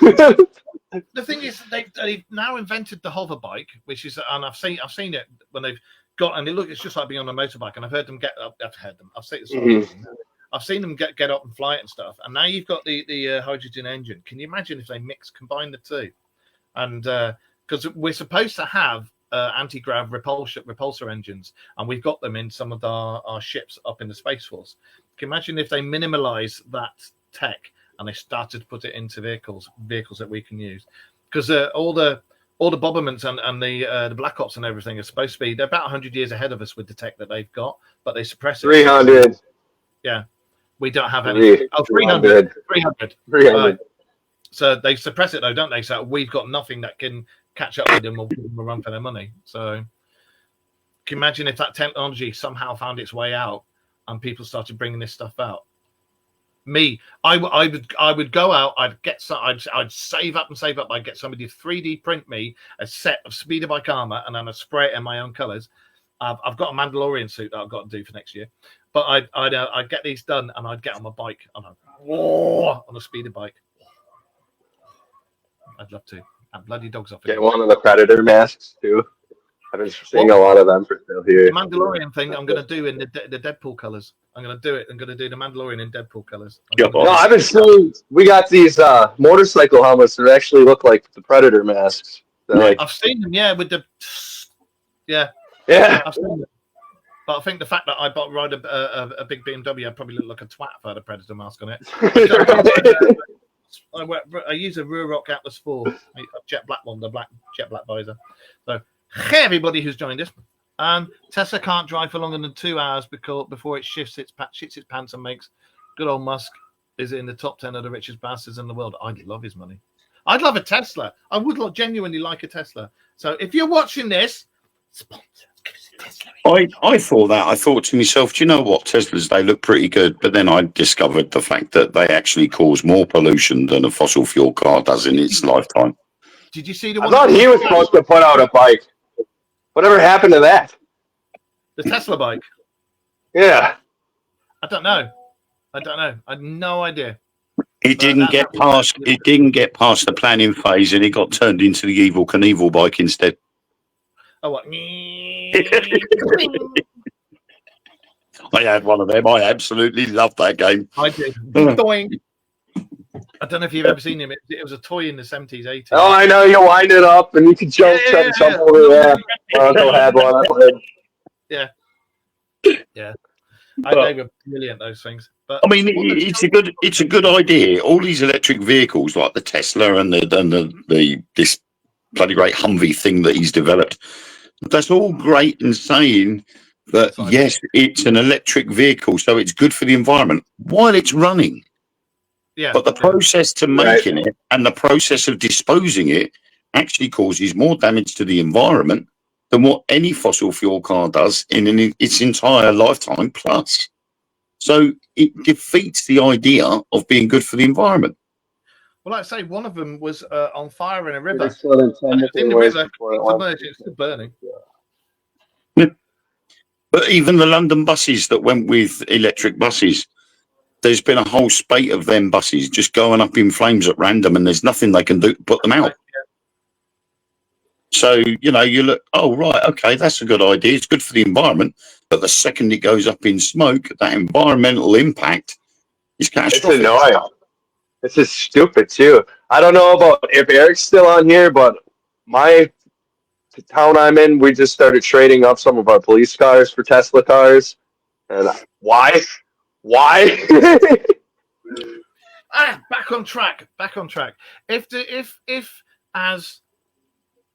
The thing is, they've now invented the hover bike, which is, and I've seen it when they've got, and it's just like being on a motorbike, and I've heard them get up. I've seen them get up and fly it and stuff, and now you've got the hydrogen engine. Can you imagine if they combine the two? And because we're supposed to have anti-grav repulsor engines, and we've got them in some of our ships up in the Space Force. Can you imagine if they minimalize that tech and they started to put it into vehicles that we can use? Because all the Bombermans and the Black Ops and everything are supposed to be, they're about 100 years ahead of us with the tech that they've got, but they suppress it. 300. Yeah, we don't have any. 300. 300. Right. So they suppress it though, don't they? So we've got nothing that can catch up with them or give them a run for their money. So can you imagine if that technology somehow found its way out and people started bringing this stuff out? I would go out. I'd save up. I'd get somebody to 3D print me a set of speeder bike armor, and then I'd spray it in my own colors. I've got a Mandalorian suit that I've got to do for next year, but I'd get these done, and I'd get on my bike and on a speeder bike. I'd love to. And bloody dogs off it. Get one of the Predator masks too. I've been seeing a lot of them for sale here. The Mandalorian thing I'm going to do in the Deadpool colors. I'm going to do it. I'm going to do the Mandalorian in Deadpool colors. No, I've been seeing. We got these motorcycle helmets that actually look like the Predator masks. I've seen them, yeah, with the yeah. I've seen them. But I think the fact that I ride a big BMW, I'd probably look like a twat if I had a Predator mask on it. I use a Ruroc Atlas 4, a jet black one, the jet black visor. So, hey everybody who's joined us. Tesla can't drive for longer than 2 hours before it shits its pants and makes good old Musk is in the top 10 of the richest bastards in the world. I'd love his money. I'd love a Tesla. I would genuinely like a Tesla. So if you're watching this, sponsor. I thought that. I thought to myself, do you know what? Teslas, they look pretty good. But then I discovered the fact that they actually cause more pollution than a fossil fuel car does in its lifetime. Did you see the I one? thought he was supposed to put out a bike. Whatever happened to that? The Tesla bike? Yeah. I don't know. I had no idea. It didn't get past the planning phase, and it got turned into the Evel Knievel bike instead. Oh, what? I had one of them. I absolutely loved that game. I did. Doing. I don't know if you've ever seen him. It was a toy in the 70s, 80s. Oh, I know. You wind it up and you can jump over there. My uncle had one. Yeah. They were brilliant, those things. But I mean, it's a good idea. All these electric vehicles, like the Tesla and this bloody great Humvee thing that he's developed, that's all great and saying that yes, it's an electric vehicle, so it's good for the environment while it's running. Yeah. But the process to making it and the process of disposing it actually causes more damage to the environment than what any fossil fuel car does in its entire lifetime plus. So it defeats the idea of being good for the environment. Well, like I say, one of them was on fire in a river. It's In the river, it's burning. But even the London buses that went with electric buses, there's been a whole spate of them buses just going up in flames at random, and there's nothing they can do to put them out. So, you look, oh, right, okay, that's a good idea. It's good for the environment. But the second it goes up in smoke, that environmental impact is catastrophic. It's annoying. This is stupid, too. I don't know about if Eric's still on here, but the town I'm in, we just started trading up some of our police cars for Tesla cars. And why? Back on track.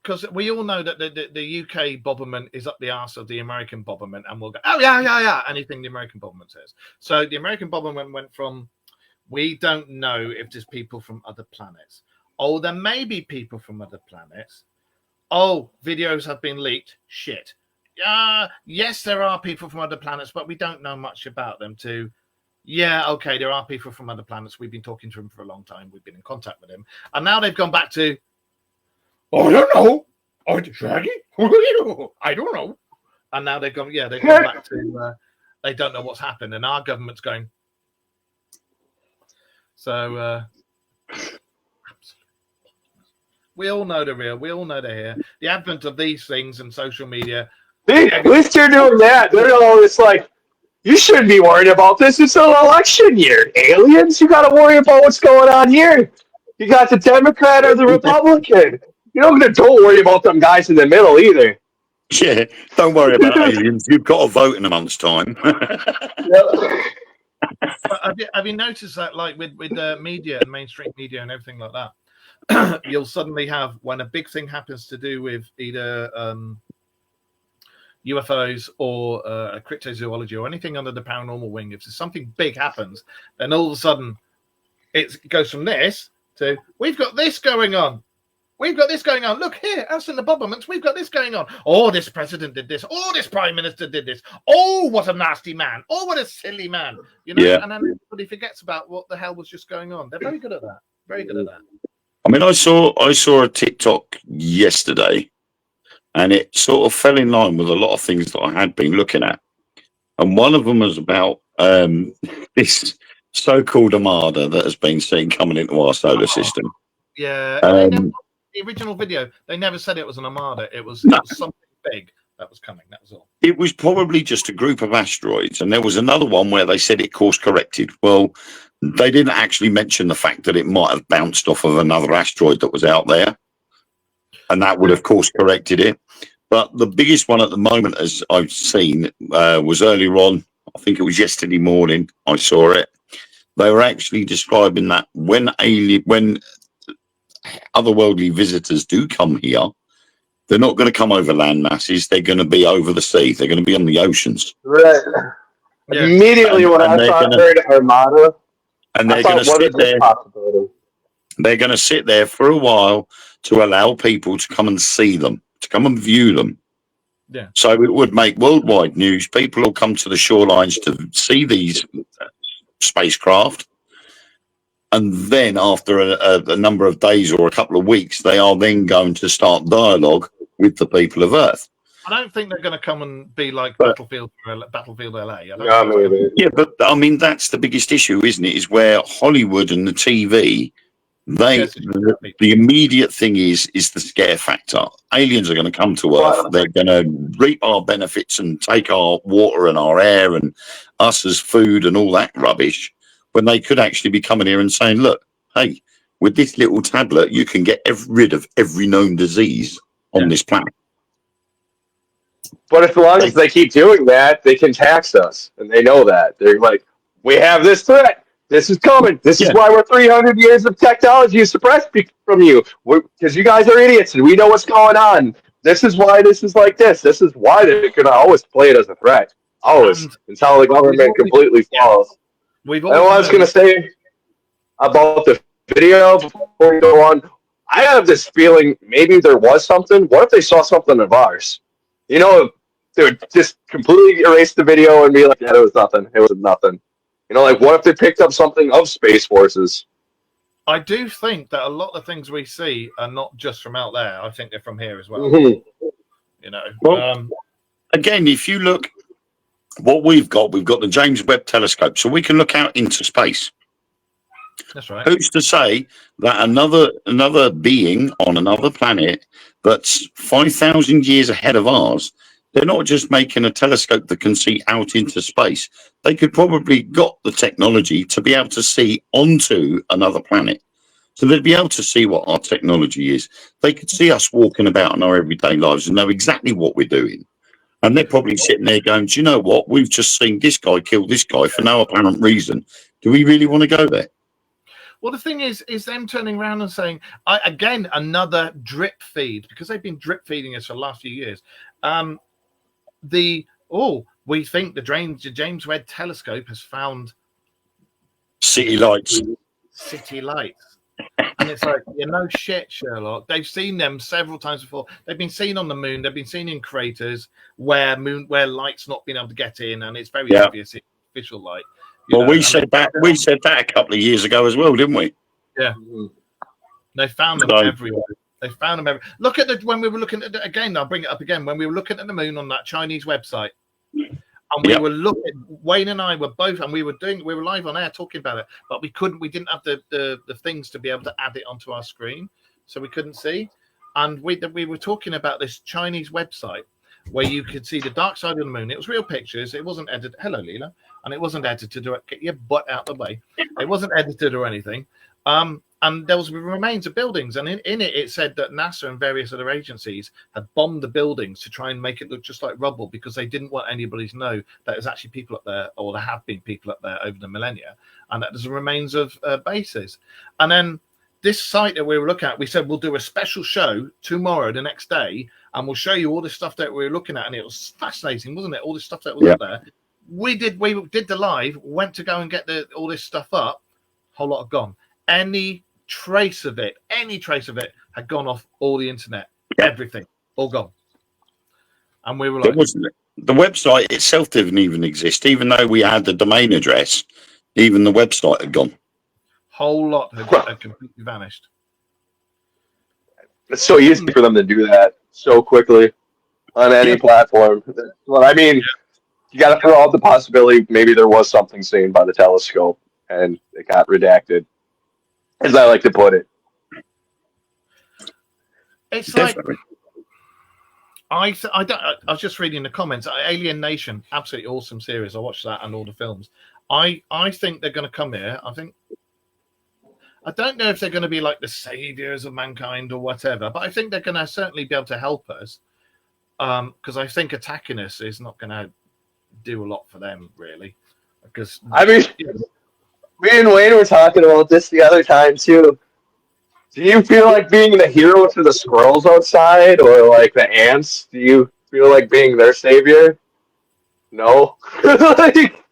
Because we all know that the UK Boberman is up the arse of the American Boberman, and we'll go, oh, yeah, anything the American Boberman says. So the American Boberman went from, we don't know if there's people from other planets. Oh, there may be people from other planets. Oh, videos have been leaked. Shit. Yes, there are people from other planets, but we don't know much about them too. Yeah, okay, there are people from other planets. We've been talking to them for a long time. We've been in contact with them. And now they've gone back to, I don't know. Oh, Shaggy? I don't know. And now they've gone back to they don't know what's happened, and our government's going. So we all know the real. We all know they're here. The advent of these things and social media. At least you're doing that. They're all just like, you shouldn't be worried about this. It's an election year. Aliens, you got to worry about what's going on here. You got the Democrat or the Republican. Don't worry about them guys in the middle either. Yeah, don't worry about aliens. You've got to vote in a month's time. Have you noticed that, like with media and mainstream media and everything like that, you'll suddenly have, when a big thing happens to do with either UFOs or cryptozoology or anything under the paranormal wing, if something big happens, then all of a sudden it goes from this to, we've got this going on. We've got this going on. Look here, us in the bubblments, we've got this going on. Oh, this president did this. Oh, this prime minister did this. Oh, what a nasty man. Oh, what a silly man. And then everybody forgets about what the hell was just going on. They're very good at that. Very good at that. I mean, I saw a TikTok yesterday, and it sort of fell in line with a lot of things that I had been looking at. And one of them was about this so-called armada that has been seen coming into our solar system. Yeah. The original video, they never said it was an armada. It was something big that was coming. That was all. It was probably just a group of asteroids. And there was another one where they said it course corrected. Well, they didn't actually mention the fact that it might have bounced off of another asteroid that was out there. And that would have course corrected it. But the biggest one at the moment, as I've seen, was earlier on. I think it was yesterday morning. I saw it. They were actually describing that when otherworldly visitors do come here, they're not going to come over land masses. They're going to be over the sea. They're going to be on the oceans. Right. Yeah. Immediately when I heard Armada, and they're going to sit there. They're going to sit there for a while to allow people to come and see them, to come and view them. Yeah. So it would make worldwide news. People will come to the shorelines to see these spacecraft. And then after a number of days or a couple of weeks, they are then going to start dialogue with the people of Earth. I don't think they're going to come and be like Battlefield LA. Yeah, but I mean, that's the biggest issue, isn't it? Is where Hollywood and the TV, the immediate thing is the scare factor. Aliens are going to come to Earth. They're going to reap our benefits and take our water and our air and us as food and all that rubbish, when they could actually be coming here and saying, look, hey, with this little tablet, you can get rid of every known disease on this planet. But as long as they keep doing that, they can tax us. And they know that. They're like, we have this threat. This is coming. This is why we're 300 years of technology is suppressed from you. Because you guys are idiots and we know what's going on. This is why this is like this. This is why they're going to always play it as a threat. Always. Until the government completely falls. And what I was going to say about the video before we go on, I have this feeling maybe there was something. What if they saw something of ours? They would just completely erase the video and be like, yeah, it was nothing. It was nothing. Like what if they picked up something of Space Forces? I do think that a lot of things we see are not just from out there. I think they're from here as well. Mm-hmm. Well, again, if you look, what we've got the James Webb Telescope, so we can look out into space. That's right. Who's to say that another being on another planet that's 5,000 years ahead of ours, they're not just making a telescope that can see out into space. They could probably got the technology to be able to see onto another planet. So they'd be able to see what our technology is. They could see us walking about in our everyday lives and know exactly what we're doing. And they're probably sitting there going, do you know what? We've just seen this guy kill this guy for no apparent reason. Do we really want to go there? Well, the thing is them turning around and saying, again, another drip feed, because they've been drip feeding us for the last few years. We think the James Webb Telescope has found city lights. And it's like, no shit, Sherlock. They've seen them several times before. They've been seen on the moon. They've been seen in craters where light's not been able to get in, and it's very obvious it's official light. We said that a couple of years ago as well, didn't we? Yeah. They found them everywhere. They found them. Look at when we were looking at it again. I'll bring it up again. When we were looking at the moon on that Chinese website, and we were looking. Wayne and I were both, and we were live on air talking about it, but we couldn't. We didn't have the things to be able to add it onto our screen, so we couldn't see. And we were talking about this Chinese website where you could see the dark side of the moon. It was real pictures. It wasn't edited. Hello, Leela. And it wasn't edited. Get your butt out of the way. It wasn't edited or anything. And there was remains of buildings, and in it said that NASA and various other agencies had bombed the buildings to try and make it look just like rubble because they didn't want anybody to know that there's actually people up there, or there have been people up there over the millennia, and that there's remains of bases. And then this site that we were looking at, we said we'll do a special show tomorrow, the next day, and we'll show you all this stuff that we were looking at, and it was fascinating, wasn't it? All this stuff that was up there. We did the live, went to go and get all this stuff up, whole lot of gone. Any trace of it had gone off all the internet. Everything all gone. And we were like, the website itself didn't even exist, even though we had the domain address. Even the website had gone. Whole lot had completely vanished. It's so easy for them to do that so quickly on any platform. Well, I mean, you got to throw out the possibility maybe there was something seen by the telescope and it got redacted, as I like to put it. It's Definitely. like I was just reading the comments. Alien Nation, absolutely awesome series. I watched that and all the films. I think they're going to come here. I don't know if they're going to be like the saviors of mankind or whatever, but I think they're going to certainly be able to help us. Because I think attacking us is not going to do a lot for them, really. Because I mean, me and Wayne were talking about this the other time too. Do you feel like being the hero to the squirrels outside, or like the ants? Do you feel like being their savior? No. Like,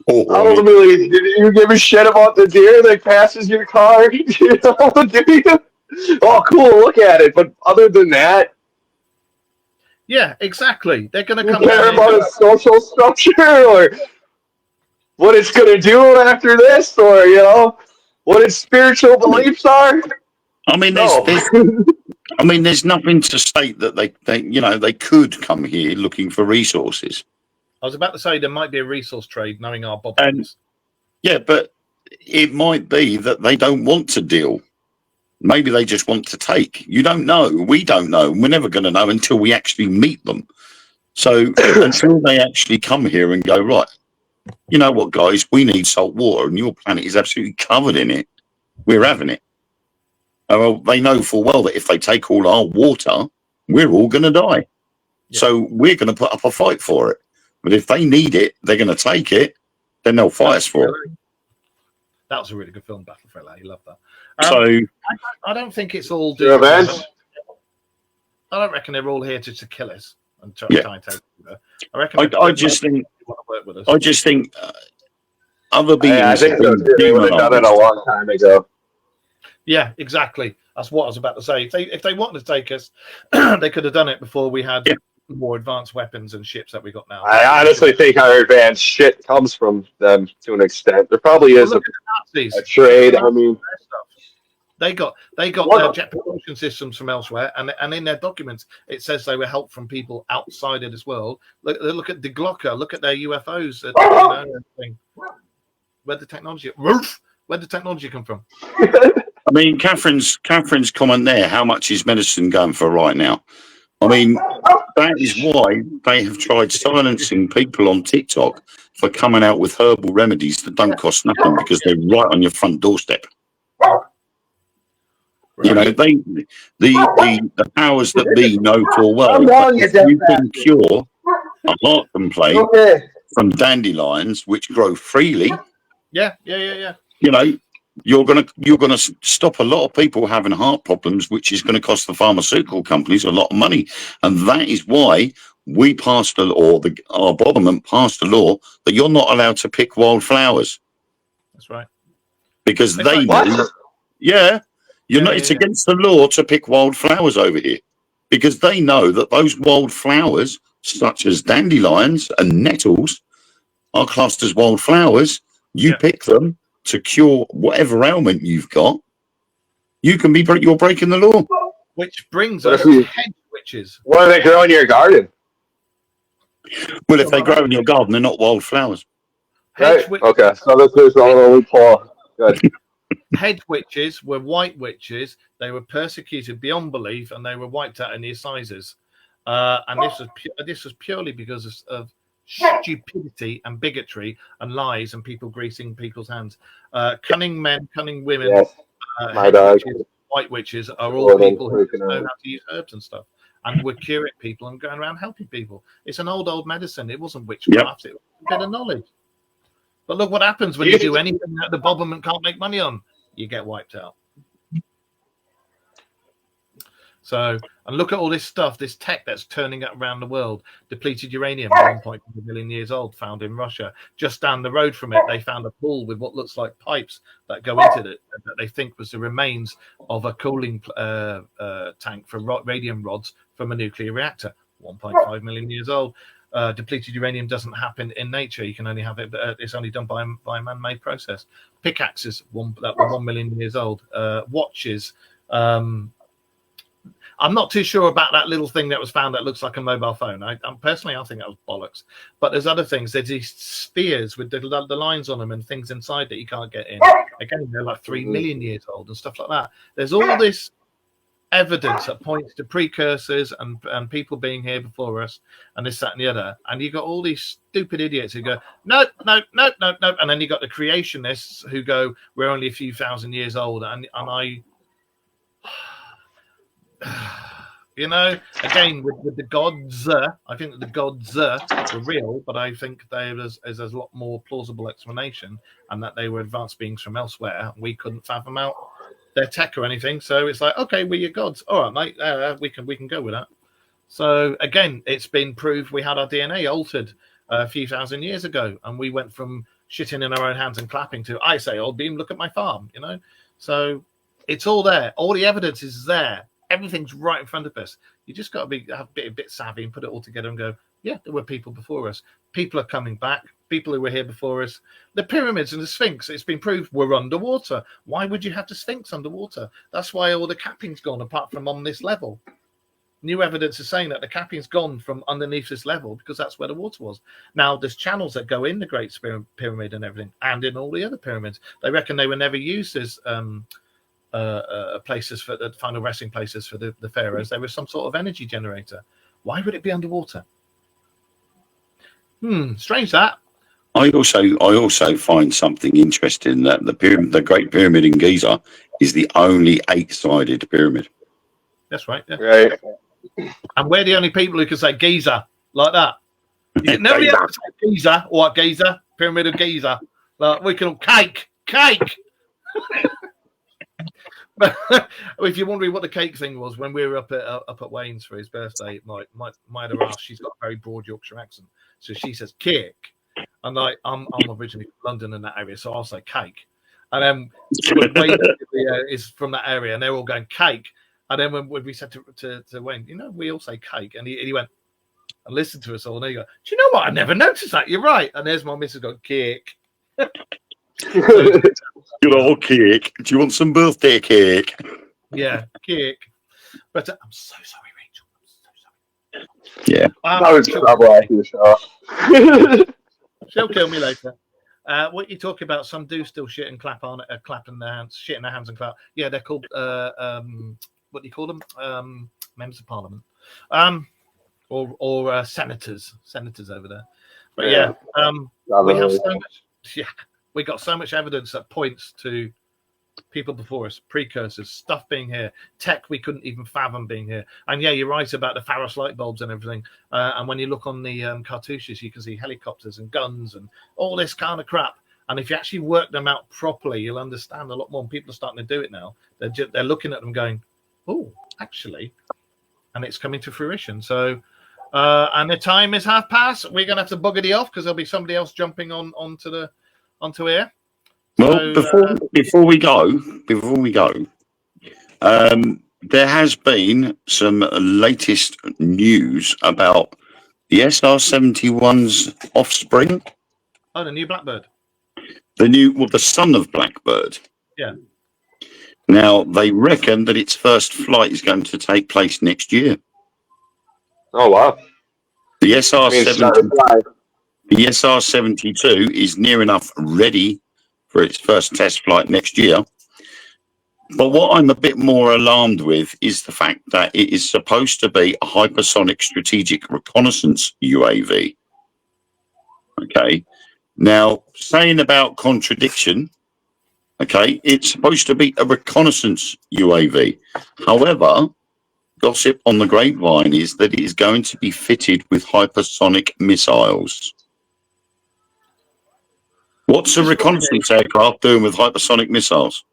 ultimately, do you give a shit about the deer that passes your car? Do you? Oh, cool! Look at it. But other than that, yeah, exactly. They're going to come. You care about its social structure, or what it's going to do after this, or what its spiritual beliefs are. I mean, there's nothing to state that they could come here looking for resources. I was about to say there might be a resource trade, knowing our bobbins. Yeah, but it might be that they don't want to deal. Maybe they just want to take. You don't know. We don't know. We're never going to know until we actually meet them. So until they actually come here and go, right, you know what, guys, we need salt water, and your planet is absolutely covered in it. We're having it. Well, they know full well that if they take all our water, we're all going to die. Yeah. So we're going to put up a fight for it. But if they need it, they're going to take it, then they'll fight us for it. That was a really good film, Battle for LA. You love that. I don't think it's all. I don't reckon they're all here to kill us and try and take over. I reckon. I just think other beings. I think they would have done it a long time ago. Yeah, exactly. That's what I was about to say. If they wanted to take us, they could have done it before we had more advanced weapons and ships that we got now. I honestly think our advanced shit comes from them to an extent. There probably is a trade. I mean, they got their jet propulsion systems from elsewhere, and in their documents it says they were helped from people outside of this world. Look at the Glocker. Look at their UFOs. Where'd the technology come from? I mean, Catherine's comment there. How much is medicine going for right now? I mean, that is why they have tried silencing people on TikTok for coming out with herbal remedies that don't cost nothing because they're right on your front doorstep. You know, the powers that be know full well that you can cure a heart complaint from dandelions, which grow freely. Yeah. You know, you're gonna stop a lot of people having heart problems, which is going to cost the pharmaceutical companies a lot of money, and that is why we passed a law. Our government passed a law that you're not allowed to pick wildflowers. That's right. Because they know. Yeah. It's against the law to pick wildflowers over here, because they know that those wildflowers, such as dandelions and nettles, are classed as wildflowers. You pick them to cure whatever ailment you've got. You're breaking the law. Which brings What us if you- to hedge witches. What do they grow in your garden? Well, if they grow in your garden, they're not wildflowers. Hedge, Right. witch- Okay. So there's a little loophole. Good. hedge witches were white witches. They were persecuted beyond belief, and they were wiped out in the assizes. And this was purely because of stupidity and bigotry and lies and people greasing people's hands. Cunning men, cunning women, Yes. My hedge dog. witches, white witches are Well, all then people who freaking know out. how to use herbs and stuff, and were curing people and going around helping people. It's an old medicine. It wasn't witchcraft. It was a bit of knowledge. But look what happens when you do anything that the government can't make money on. You get wiped out. So, and look at all this stuff, this tech that's turning up around the world. Depleted uranium, 1.2 million years old, found in Russia. Just down the road from it, they found a pool with what looks like pipes that go into it that they think was the remains of a cooling tank for radium rods from a nuclear reactor. 1.5 million years old. Depleted uranium doesn't happen in nature. You can only have it, it's only done by a man-made process. Pickaxes, that were 1 million years old. Watches. I'm not too sure about that little thing that was found that looks like a mobile phone. I personally think that was bollocks. But there's other things. There's these spheres with the lines on them and things inside that you can't get in. Again, they're like 3 million years old and stuff like that. There's all this evidence that points to precursors and people being here before us and this, that, and the other. And you got all these stupid idiots who go, no. And then you got the creationists who go, we're only a few thousand years old. And I... You know, again with the gods, I think that the gods were real, but I think there's a lot more plausible explanation, and that they were advanced beings from elsewhere. We couldn't fathom out their tech or anything, so it's like, okay, we're your gods. All right, mate, we can go with that. So again, it's been proved we had our DNA altered a few thousand years ago, and we went from shitting in our own hands and clapping to, I say, old beam, look at my farm. You know, so it's all there. All the evidence is there. Everything's right in front of us. You just got to have a bit savvy and put it all together and go, yeah, there were people before us. People are coming back. People who were here before us. The pyramids and the Sphinx, it's been proved, were underwater. Why would you have the Sphinx underwater? That's why all the capping's gone, apart from on this level. New evidence is saying that the capping's gone from underneath this level because that's where the water was. Now, there's channels that go in the Great Pyramid and everything, and in all the other pyramids. They reckon they were never used as... places for the final resting places for the pharaohs. There was some sort of energy generator. Why would it be underwater? Strange that. I also find something interesting that the Great Pyramid in Giza is the only 8-sided pyramid. That's right. Yeah. Right. And we're the only people who can say Giza like that. Nobody else can say Giza or Giza, Pyramid of Giza. Like we can cake. But if you're wondering what the cake thing was, when we were up at Wayne's for his birthday, my other half, she's got a very broad Yorkshire accent, so she says cake, and I'm originally from London in that area, so I'll say cake, and then Wayne is from that area, and they're all going cake, and then when we said to Wayne, you know, we all say cake, and he went and listened to us all, and he go, do you know what? I never noticed that. You're right. And there's my missus going cake. Good old cake. Do you want some birthday cake? Yeah, cake. But I'm so sorry, Rachel. I'm so sorry. Yeah. I was trouble after the show. She'll kill me later. What you talk about? Some do still shit and clap on clap in their hands, shit in their hands and clap. Yeah, they're called what do you call them? Members of Parliament, or senators over there. But yeah, we have so much. Yeah. We got so much evidence that points to people before us, precursors, stuff being here, tech we couldn't even fathom being here. And yeah, you're right about the Pharos light bulbs and everything. And when you look on the cartouches, you can see helicopters and guns and all this kind of crap. And if you actually work them out properly, you'll understand a lot more. And people are starting to do it now. They're looking at them going, oh, actually, and it's coming to fruition. So, and the time is past. We're going to have to bugger off because there'll be somebody else jumping onto here. Well, So, before we go, there has been some latest news about the SR-71's offspring. Oh, the new Blackbird. The son of Blackbird. Yeah. Now, they reckon that its first flight is going to take place next year. Oh wow! The I mean, start SR-70, flying. the SR-72 is near enough ready for its first test flight next year. But what I'm a bit more alarmed with is the fact that it is supposed to be a hypersonic strategic reconnaissance UAV. Okay. Now, saying about contradiction, okay, it's supposed to be a reconnaissance UAV. However, gossip on the grapevine is that it is going to be fitted with hypersonic missiles. What's a reconnaissance aircraft doing with hypersonic missiles?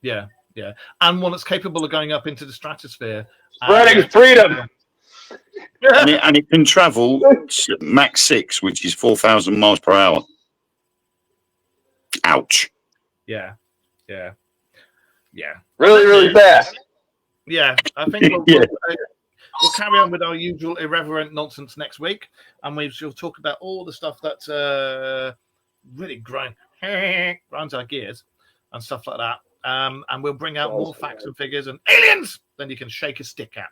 Yeah, yeah, and one that's capable of going up into the stratosphere. Spreading freedom. And it can travel Mach 6, which is 4,000 miles per hour. Ouch. Yeah, yeah, yeah. Really, really fast. Yeah, I think we'll carry on with our usual irreverent nonsense next week, and we shall talk about all the stuff that really grinds our gears and stuff like that. And we'll bring out more facts and figures and aliens than you can shake a stick at.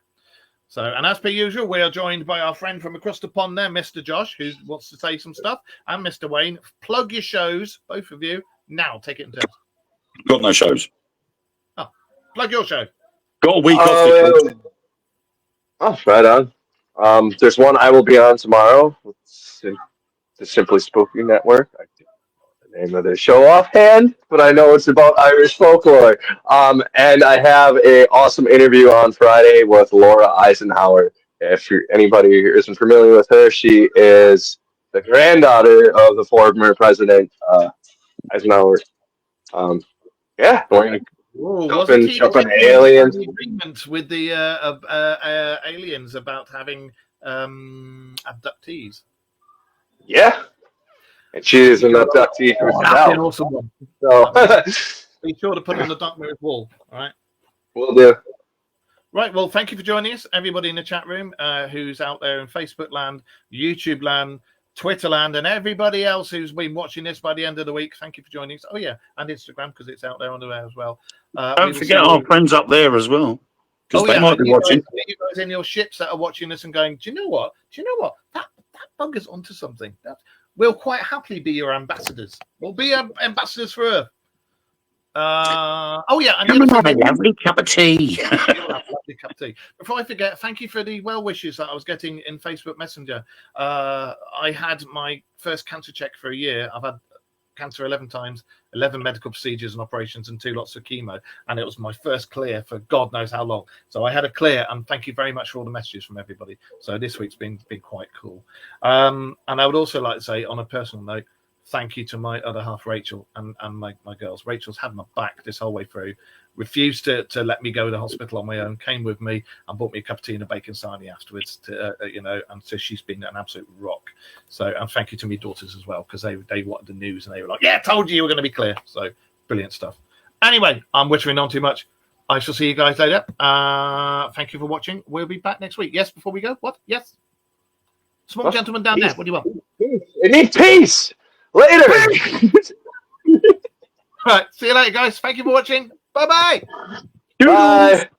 So, and as per usual, we are joined by our friend from across the pond there, Mr. Josh, who wants to say some stuff, and Mr. Wayne. Plug your shows, both of you. Now, take it in turns. Got no shows. Oh, plug your show. Got a week off. Oh, right on. There's one I will be on tomorrow. It's the Simply Spooky Network. I don't know the name of the show offhand, but I know it's about Irish folklore. And I have an awesome interview on Friday with Laura Eisenhower. If anybody isn't familiar with her, she is the granddaughter of the former president Eisenhower. Yeah, we're gonna jump in aliens. Agreement with the aliens about having abductees. Yeah, and she is an abductee herself. That's an awesome one. So be sure to put it on the Dark Mirror's wall. All right. Will do. Right. Well, thank you for joining us, everybody in the chat room who's out there in Facebook land, YouTube land, Twitter land, and everybody else who's been watching this by the end of the week. Thank you for joining us. Oh yeah, and Instagram because it's out there on there as well. Don't forget our friends up there as well, because they might be watching. You guys in your ships that are watching this and going, do you know what? That bugger's onto something. We'll quite happily be your ambassadors. We'll be ambassadors for Earth. Oh yeah, and come and have a lovely cup of tea. Before I forget, thank you for the well wishes that I was getting in Facebook Messenger. I had my first cancer check for a year. I've had cancer 11 times, 11 medical procedures and operations, and 2 lots of chemo, and it was my first clear for God knows how long. So I had a clear, and thank you very much for all the messages from everybody. So this week's been quite cool. And I would also like to say, on a personal note, thank you to my other half, Rachel, and my girls. Rachel's had my back this whole way through, refused to let me go to the hospital on my own, came with me and bought me a cup of tea and a bacon sarnie afterwards, and so she's been an absolute rock. So, and thank you to my daughters as well, because they wanted the news and they were like, yeah, I told you were going to be clear. So, brilliant stuff. Anyway, I'm whittering on too much. I shall see you guys later. Thank you for watching. We'll be back next week. Yes, before we go? What? Yes? Small gentleman down there. What do you want? It needs peace. Later. Right. See you later, guys. Thank you for watching. Bye-bye. Bye.